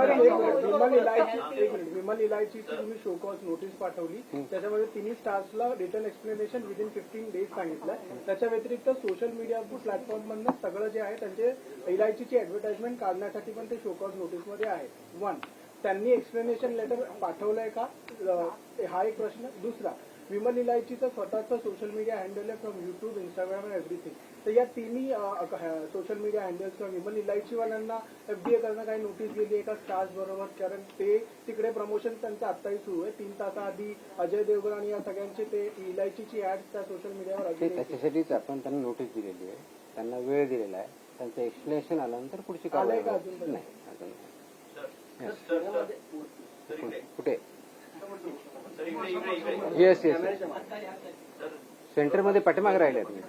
Vimal इलायचीची तुम्ही शोकॉज नोटीस पाठवली, त्याच्यामध्ये तिन्ही स्टार्सला रिटर्न एक्सप्लेनेशन विदिन 15 डेज सांगितलं. त्याच्या व्यतिरिक्त सोशल मीडिया प्लॅटफॉर्म मधनं सगळं जे आहे त्यांचे इलायचीची ऍडव्हर्टाइजमेंट काढण्यासाठी पण ते शोकॉज नोटीसमध्ये आहे. वन, त्यांनी एक्सप्लेनेशन लेटर पाठवलंय का? हा एक प्रश्न. दुसरा, विमल इलायचीचं स्वतःचं सोशल मीडिया हँडल आहे from YouTube, Instagram and everything. तर या तिन्ही सोशल मीडिया हँडल्स किंवा विमल इलायचीवाल्यांना एफडीए करणं काही नोटीस गेली आहे का स्टार्स बरोबर? कारण ते तिकडे प्रमोशन त्यांचं आत्ताही सुरू आहे. 3 तासाआधी अजय देवगण आणि या सगळ्यांचे ते इलायचीची ऍड्स त्या सोशल मीडियावर
ते त्याच्यासाठीच आपण त्यांना नोटीस दिलेली आहे, त्यांना वेळ दिलेला आहे. त्यांचं एक्सप्लेनेशन आल्यानंतर पुढची कारवाई
आलंय का
होईल.
अजून?
नाही अजून नाही. कुठे? येस येस सेंटरमध्ये पाठीमागे राहिले तुम्ही.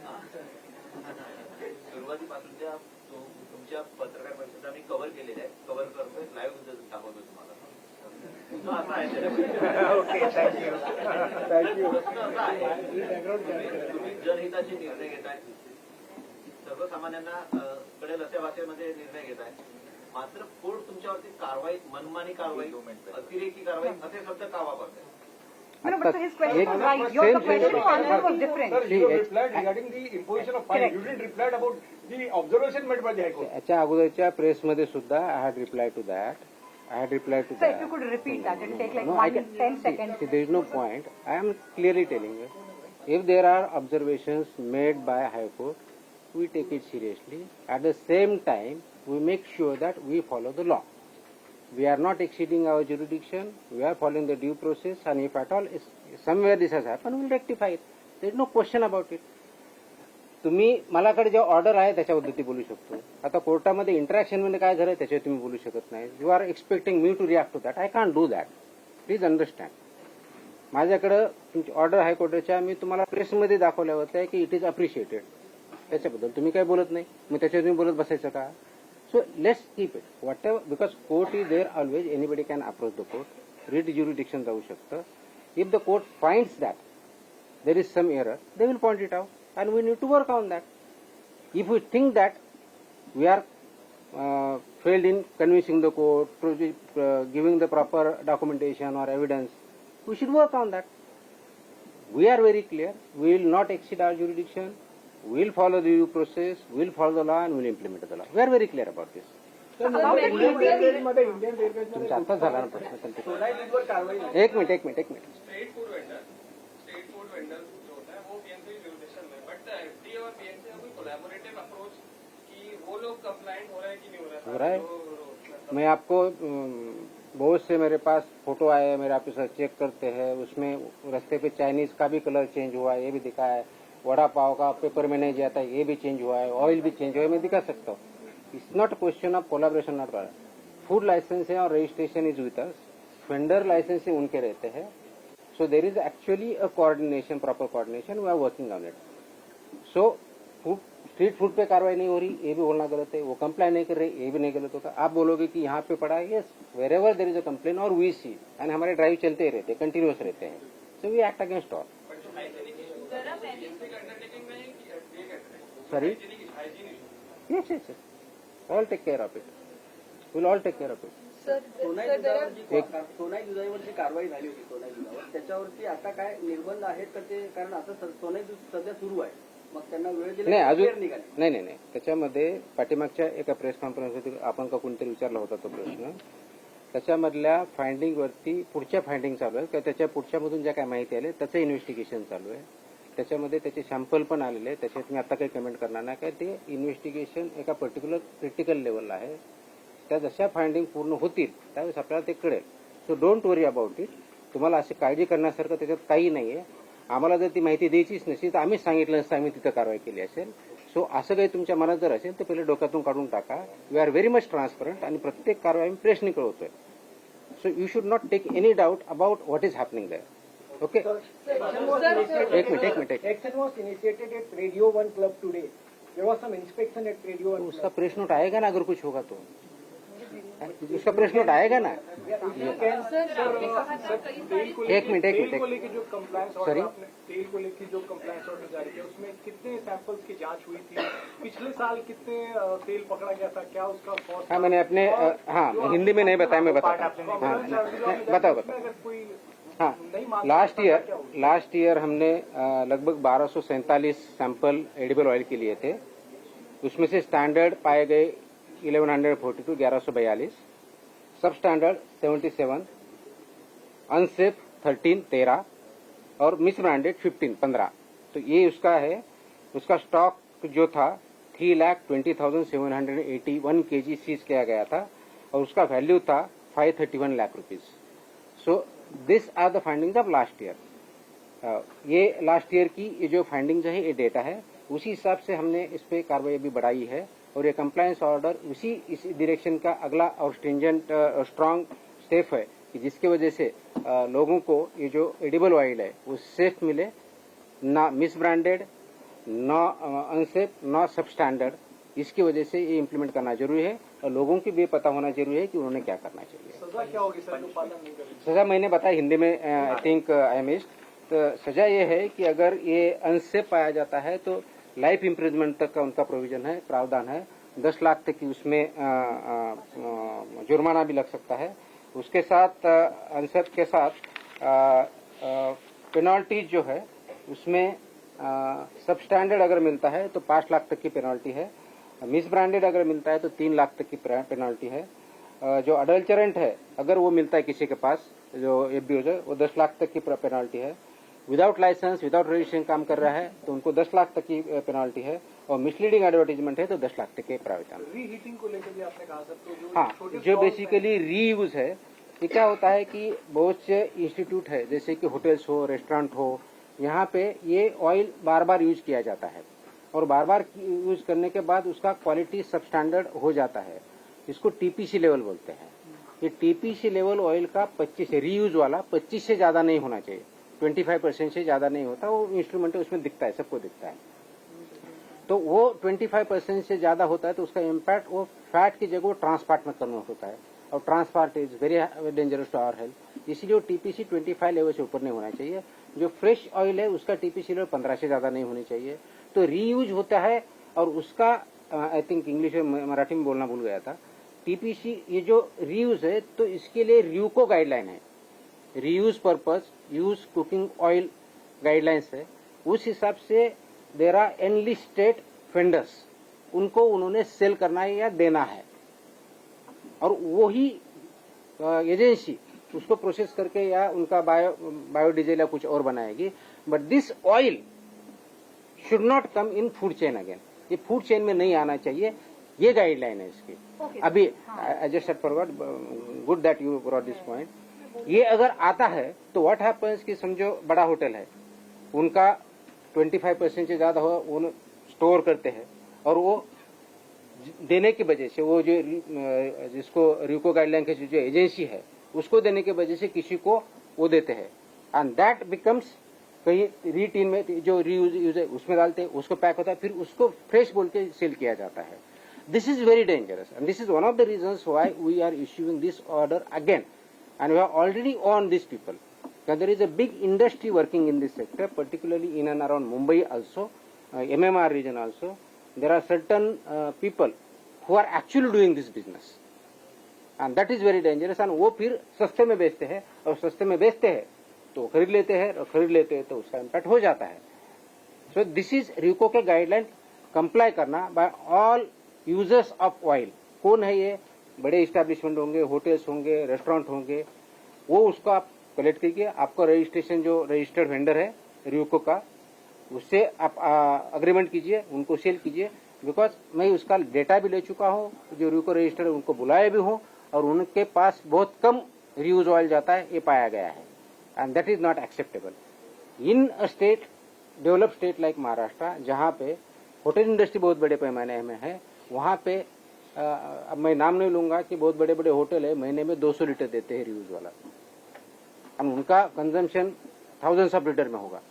सुरुवातीपासूनच्या तुमच्या पत्रकार परिषद आम्ही कव्हर केलेल्या आहेत, कव्हर करतोय, लाईव्ह दाखवतोय तुम्हाला. तो असा आहे
ओके, थँक्यू.
असं आहे, तुम्ही जनहिताचे निर्णय घेताय, सर्वसामान्यांना कळेल अशा भाषेमध्ये निर्णय घेताय, मात्र कोर्ट तुमच्यावरती कारवाई, मनमानी कारवाई, अतिरेकी कारवाई असे शब्द का वापरताय?
No, but his question was right. Your question to answer was different.
Sir, you replied regarding the imposition of fine. You didn't reply about the observation made by the High Court.
याच्या अगोदरच्या प्रेसमध्ये सुद्धा I had reply to that.
Sir, if you could repeat that, it will take like 10 seconds.
There is no point. I am clearly telling you, if there are observations made by High Court, we take it seriously. At the same time, we make sure that we follow the law. We are not exceeding our jurisdiction. We are following the due process, and if at all somewhere this has happened, we will rectify it. There is no question about it. तुम्ही मलाकडे जे ऑर्डर आहे त्याच्याबद्दल बोलू शकतो. आता कोर्टामध्ये इंटरॅक्शन मध्ये काय झालं त्याच्यावर तुम्ही बोलू शकत नाही. You are expecting me to react to that. I can't do that. Please understand. माझ्याकडं तुमची ऑर्डर हायकोर्टाच्या मी तुम्हाला प्रेसमध्ये दाखवल्या होत्या की इट इज अप्रिशिएटेड. त्याच्याबद्दल तुम्ही काय बोलत नाही, मग त्याच्यावर तुम्ही बोलत बसायचं का? So let's keep it. Whatever, because court is there always, anybody can approach the court. Read jurisdiction जाऊ शकतं. If the court finds that there is some error, they will point it out, and we need to work on that. If we think that we are failed in convincing the court, giving the proper documentation or evidence, we should work on that. We are very clear. We will not exceed our jurisdiction. We will follow the due process, we will follow the law, and we will implement the law. We are very clear about this.
Indian रेल्वेजमध्ये
तुमचा आताच झाला ना प्रश्न.
सोनाई लीगवर कारवाई नाही.
एक मिनिट.
स्ट्रीट फूड वेंडर जो होता है वो पीएमसी की जुरिडिक्शन में, बट एफडीए और पीएमसी का कोई कोलैबोरेटिव अप्रोच कि वो लोग कंप्लाइंट हो रहे हैं कि नहीं
हो रहा है. मैं आपको बहुत से मेरे पास फोटो आए हैं, मेरे ऑफिसर चेक करते हैं, उसमें रास्ते पे चाइनीज का भी कलर चेंज हुआ है, ये भी दिखा है. वड़ा पाव का पेपर में नहीं जाता है, ये भी चेंज हुआ है, ऑयल भी चेंज हुआ है, मैं दिखा सकता हूँ. It's not question of collaboration. Not food licence है और registration is with us. Vendor licence से उनके रहते हैं. So there is actually a coordination, proper coordination. We are working on it. So street food पे कार्रवाई नहीं हो रही, ये भी बोलना गलत है. वो कंप्लेन नहीं कर रहे, ये भी नहीं गलत होता. आप बोलोगे कि यहाँ पे पड़ा है. Yes, wherever there is a complain और वी सी, एंड हमारे ड्राइव चलते ही रहते, कंटिन्यूअस रहते हैं. So we act against all. Sorry? Yes. All take care of it. We'll all take care of it.
Sonai दुधावर जी कारवाई झाली होती, सोनाई दुधावर त्याच्यावरती आता काय निर्बंध आहेत का ते? कारण आता सोनाई दूध सध्या सुरू आहे, मग त्यांना वेळ दिला
नाही
तर
अजून
निघाले.
नाही. त्याच्यामध्ये पाठीमागच्या एका प्रेस कॉन्फरन्सवरती आपण का कोणतरी विचारला होता तो प्रश्न. त्याच्यामधल्या फाइंडिंगवरती पुढच्या फाइंडिंग चालू आहे किंवा त्याच्या पुढच्यामधून ज्या काय माहिती आली त्याचं इन्व्हेस्टिगेशन चालू आहे. त्याच्यामध्ये त्याचे सॅम्पल पण आलेले आहे. त्याच्यात मी आता काही कमेंट करणार नाही. काय ते इन्व्हेस्टिगेशन एका पर्टिक्युलर क्रिटिकल लेवलला आहे. त्या जशा फाइंडिंग पूर्ण होतील त्यावेळेस आपल्याला ते कळेल. So don't worry about it. तुम्हाला अशी काळजी करण्यासारखं त्याच्यात काही नाहीये. आम्हाला जर ती माहिती द्यायचीच नसेल तर आम्हीच सांगितलं नसतं, आम्ही तिथं कारवाई केली असेल. सो असं काही तुमच्या मनात जर असेल तर पहिले डोक्यातून काढून टाका. We are very much transparent आणि प्रत्येक कारवाई आम्ही प्रेसने कळवतोय. So you should not take any doubt about what is happening there. Okay. एक मिनट.
Action was initiated at Radio 1 Club today. There was some inspection at Radio 1
उसका प्रेस नोट आएगा ना अगर कुछ होगा तो. उसका प्रेस नोट आएगा ना। एक मिनट
तेल को लेकर जो कंप्लायंस
Sorry?
ऑर्डर आपने तेल को लेकर जो कंप्लायंस ऑर्डर जारी किया उसमें कितने सैंपल्स की जांच हुई थी, पिछले साल कितने तेल पकड़ा गया था, क्या उसका कॉस्ट?
हाँ मैंने अपने हाँ हिंदी में नहीं बताया, मैं बताता हूँ। हाँ बताओ बताओ।
अगर कोई
हाँ लास्ट ईयर हमने लगभग 1247 सैंपल एडिबल ऑयल के लिए थे। उसमें से स्टैंडर्ड पाए गए 1142 1142, सब स्टैंडर्ड 77, अनसेफ 13 और मिस ब्रांडेड 15। तो ये उसका है। उसका स्टॉक जो था 3,20,781 kg सीज किया गया था और उसका वैल्यू था 531 lakh rupees. So this are the findings of last year. ये लास्ट ईयर की ये जो फाइंडिंग्स है ये डेटा है, उसी हिसाब से हमने इस पे कार्रवाई अभी बढ़ाई है और ये कंप्लायंस ऑर्डर उसी इस डायरेक्शन का अगला और स्ट्रिंजेंट स्ट्रांग स्टेप है कि जिसकी वजह से लोगों को ये जो एडिबल ऑयल है वो सेफ मिले, ना मिस ब्रांडेड, ना अनसेफ, ना सब स्टैंडर्ड। इसकी वजह से ये इम्प्लीमेंट करना जरूरी है और लोगों को भी पता होना जरूरी है कि उन्होंने क्या करना चाहिए।
सजा क्या होगी सर जो पालन नहीं करेंगे?
सजा मैंने बताया हिंदी में, आई थिंक आई मिस्ड। तो सजा ये है कि अगर ये अनसेफ पाया जाता है तो लाइफ इम्प्रिजमेंट तक का उनका प्रोविजन है, प्रावधान है। 10 लाख तक की उसमें जुर्माना भी लग सकता है। उसके साथ अनसेफ के साथ पेनल्टीज जो है उसमें सब स्टैंडर्ड अगर मिलता है तो 5 लाख तक की पेनल्टी है। मिस ब्रांडेड अगर मिलता है तो 3 लाख तक की पेनल्टी है। जो अडल्चरेंट है अगर वो मिलता है किसी के पास जो एब्यूज है वो 10 लाख तक की पेनल्टी है। विदाउट लाइसेंस विदाउट रजिस्ट्रेशन काम कर रहा है तो उनको 10 लाख तक की पेनल्टी है और मिसलीडिंग एडवर्टीजमेंट है तो 10 लाख तक के प्रावधान।
रीहीटिंग को लेकर भी आपने कहा सर, तो जो
हाँ,
छोटे
जो बेसिकली रीयूज है, ये क्या होता है कि बहुत से इंस्टीट्यूट है जैसे कि होटल्स हो, रेस्टोरेंट हो, यहाँ पे ये ऑयल बार बार यूज किया जाता है और बार बार यूज करने के बाद उसका क्वालिटी सब स्टैंडर्ड हो जाता है। इसको टीपीसी लेवल बोलते हैं। ये टीपीसी लेवल ऑयल का 25 रीयूज वाला 25 से ज्यादा नहीं होना चाहिए, 25% से ज्यादा नहीं होता। वो इंस्ट्रूमेंट उसमें दिखता है, सबको दिखता है। तो वो 25% से ज्यादा होता है तो उसका इम्पैक्ट वो फैट की जगह ट्रांसफैट में कन्वर्ट होता है और trans fat is very dangerous to our health. इसीलिए वो टीपीसी 25 लेवल से ऊपर नहीं होना चाहिए। जो फ्रेश ऑयल है उसका टीपीसी लेवल 15 से ज्यादा नहीं होनी चाहिए। तो रीयूज होता है और उसका आई थिंक इंग्लिश में मराठी में बोलना भूल गया था। टीपीसी ये जो रीयूज है तो इसके लिए र्यूको गाइडलाइन है, reuse purpose use cooking oil guidelines है। उस हिसाब से देर आर एनलिस्टेड वेंडर्स, उनको उन्होंने सेल करना है या देना है और वही एजेंसी उसको प्रोसेस करके या उनका बायोडीजल या कुछ और बनाएगी। But this oil should not come in food chain again. ये फूड चेन में नहीं आना चाहिए, ये गाइडलाइन है इसकी। अभी I just sed forward, good that you brought this point. ये अगर आता है तो व्हाट हैपेंस कि समझो बड़ा होटल है, उनका 25% से ज्यादा हो वो स्टोर करते हैं और वो देने की वजह से वो जो जिसको र्यूको गाइडलाइन की जो एजेंसी है उसको देने की वजह से किसी को वो देते हैं एंड दैट बिकम्स कहीं रीटीन में जो रीयूज है उसमें डालते हैं, उसको पैक होता है, फिर उसको फ्रेश बोल के सेल किया जाता है। This is very dangerous and this is one of the reasons why we are issuing this order again and we have already on this people. There is a big industry working in this sector, particularly in and around Mumbai also, MMR region also. There are certain people who are actually doing this business. And that is very dangerous. And वो फिर सस्ते में बेचते हैं और सस्ते में बेचते हैं तो खरीद लेते हैं और खरीद लेते हैं तो उसका इम्पैक्ट हो जाता है। So this is र्यूको के गाइडलाइन कंप्लाई करना by all users of oil। कौन है ये? बड़े इस्टेब्लिशमेंट होंगे, होटल्स होंगे, रेस्टोरेंट होंगे, वो उसको आप कलेक्ट कीजिए। आपका रजिस्ट्रेशन जो रजिस्टर्ड वेंडर है र्यूको का, उससे आप अग्रीमेंट कीजिए, उनको सेल कीजिए। बिकॉज मैं उसका डेटा भी ले चुका हूँ, जो र्यूको रजिस्टर्ड उनको बुलाए भी हूँ और उनके पास बहुत कम रीयूज ऑयल जाता है, ये पाया गया है end that is not acceptable in a state, develop state like Maharashtra, जहाँ पे होटल इंडस्ट्री बहुत बड़े पैमाने में है। वहाँ पे अब मैं नाम नहीं लूंगा कि बहुत बड़े बड़े होटल है, महीने में 200 लीटर देते हैं रीयूज वाला और उनका कंजम्पशन थाउजेंड्स ऑफ लीटर में होगा।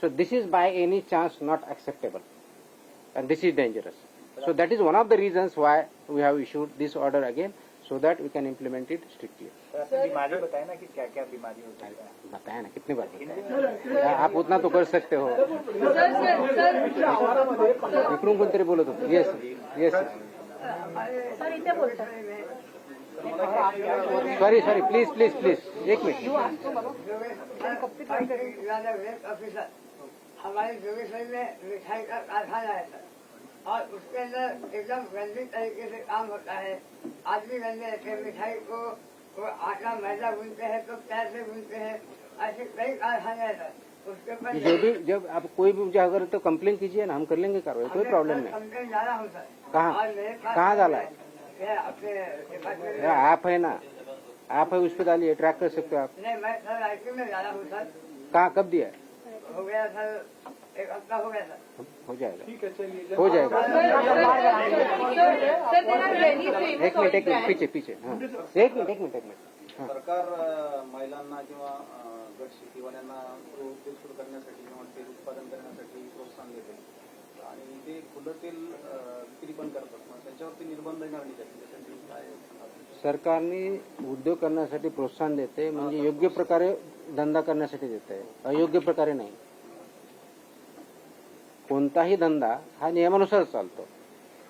So this is by any chance not acceptable and this is dangerous. So that is one of the reasons why we have issued this order again, so that we can implement it strictly.
बीमारी बताए ना कि क्या क्या बीमारी होती है.
बताया ना, कितनी बार बताया? आप उतना तो कर सकते हो. इकडून कोणतरी बोलत होतं. येस येस
सर इथे बोलतात.
सॉरी प्लीज एक मिनट.
ऑफिसर हमारे जोगेश्वरी में मिठाई का कारखाना है सर, और उसके अंदर एकदम गंदी तरीके से काम होता है. आदमी गंदे रहते हैं. मिठाई को वो आटा मैदा गूंथते हैं तो पैर से गूंथते हैं. ऐसे कई कारखाने हैं सर. उसके ऊपर
जब आप कोई भी मुझे अगर तो कंप्लेन कीजिए ना, हम कर लेंगे कार्रवाई, कोई प्रॉब्लम नहीं.
कंप्लेन डाला हूँ सर.
कहाँ
और मेरे पास
कहाँ डाला है?
अपने डिपार्टमेंट में.
ऐप है ना, ऐप है, उस पर डालिए, ट्रैक कर सकते हो आप.
नहीं, मैं सर आईटी में डाला हूँ सर.
कहाँ कब दिया है?
हो गया सर, एक हफ्ता हो गया सर.
हो जाएगा,
ठीक है, चलिए.
हो जाएगा. एक मिनट
एक
पीछे हाँ. एक मिनिट हाँ.
सरकार महिलांना किंवा गट शेतीवाल्यांना तेल सुरू करण्यासाठी किंवा तेल उत्पादन करण्यासाठी प्रोत्साहन देते आणि ते खुलं तेल विक्री पण करतात. मग त्याच्यावरती निर्बंध घालण्यात येतील. त्यासाठी काय सांगाल?
सरकारने उद्योग करण्यासाठी प्रोत्साहन देते, म्हणजे योग्य प्रकारे धंदा करण्यासाठी देते, अयोग्य प्रकारे नाही. कोणताही धंदा हा नियमानुसार चालतो.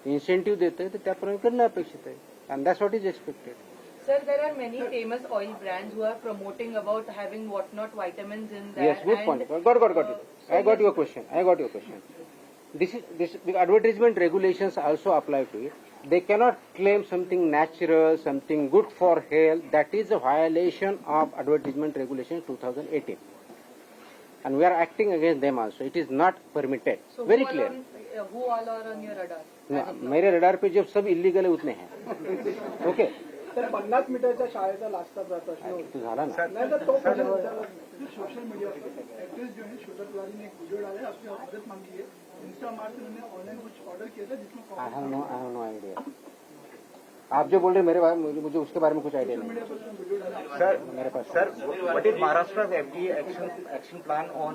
इन्सेंटिव्ह देते तर त्याप्रमाणे करणं अपेक्षित आहे. And that's what is expected.
Sir, there are many famous oil brands who are promoting about having what-not vitamins in that.
Yes, good point. Got it. I got your question. This the advertisement regulations also apply to it. They cannot claim something natural, something good for health. That is a violation of advertisement regulations 2018. And we are acting against them also. It is not permitted.
So
Very clear.
Who all are on your radar?
मेरे रडार पे जब सब इलीगल है उतने हैं. ओके,
तर 50 मीटरच्या शाळेचा लास्टचा प्रश्न होता.
तो झाला ना.
नाही तर तो प्रश्न सोशल मीडिया एक्ट्रेस जो है श्वेता तिवारी ने एक वीडियो डाला है, आपसे मदद मांगी है. इंस्टामार्ट से उन्होंने ऑनलाइन कुछ ऑर्डर किया था जिसमें
I have no idea. आप जो बोल रहे हैं मेरे बारे में, मुझे उसके बारे में कुछ आइडिया नहीं. मेरे pass
Sir, what is Maharashtra's FDA action plan on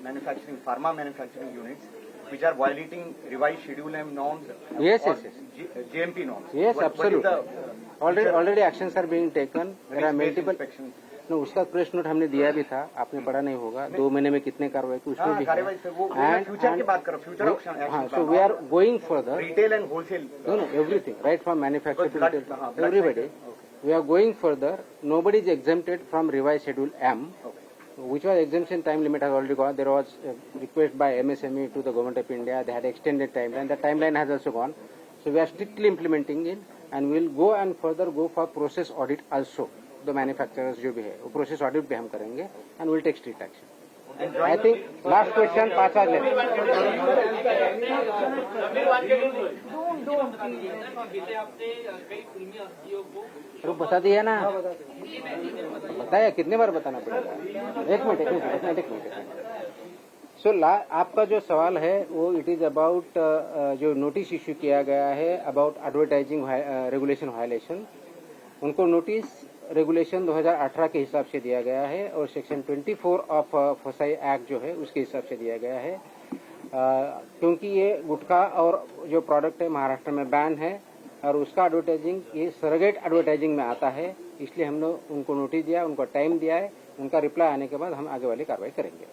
manufacturing, pharma manufacturing units which are violating revised schedule and norms?
Yes.
GMP norms.
Yes,
What is
absolutely. Already actions are being taken. There are multiple.
inspections?
No, उसका प्रेस नोट हमने दिया भी था, आपने पढ़ा नहीं होगा. 2 महीने में कितने कार्रवाई की उसमें भी
कार्रवाई से वो फ्यूचर की बात करो, फ्यूचर ऑप्शन.
हाँ, so we are going further.
Retail end wholesale.
No, everything, right from manufacturer to
Blood-
retail,
blood
everybody. We are going further. Nobody is exempted from revised schedule M, which was exemption time limit has already gone. There was a request by MSME to the government of India. They had extended timeline. The timeline has also gone. So we are strictly implementing it, and we will go and further go for process audit also. The manufacturers जो भी है वो process audit भी हम करेंगे, and we will take strict action. I think last question 5 आज लेते.
बीते हफ्ते कई फिल्मी हस्तियों को
तो बता दिया ना, बताया, कितने बार बताना पड़ेगा. एक मिनट. सो आपका जो सवाल है वो इट इज अबाउट जो नोटिस इश्यू किया गया है अबाउट एडवर्टाइजिंग रेगुलेशन वायलेशन. उनको नोटिस रेगुलेशन 2018 के हिसाब से दिया गया है और सेक्शन 24 ऑफ फसाई एक्ट जो है उसके हिसाब से दिया गया है. क्योंकि ये गुटखा और जो प्रोडक्ट है महाराष्ट्र में बैन है और उसका एडवर्टाइजिंग ये सरोगेट एडवर्टाइजिंग में आता है, इसलिए हमने उनको नोटिस दिया, उनको टाइम दिया है. उनका रिप्लाई आने के बाद हम आगे वाली कार्रवाई करेंगे.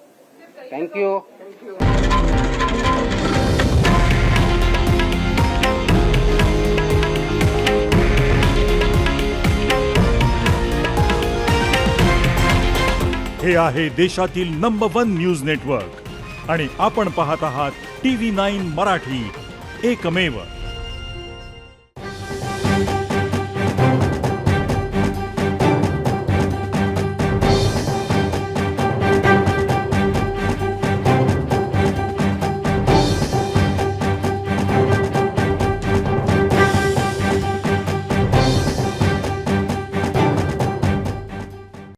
Thank you.
हे आहे देशातील नंबर 1 न्यूज नेटवर्क आणि आपण पाहत आहात TV9 मराठी, एकमेव.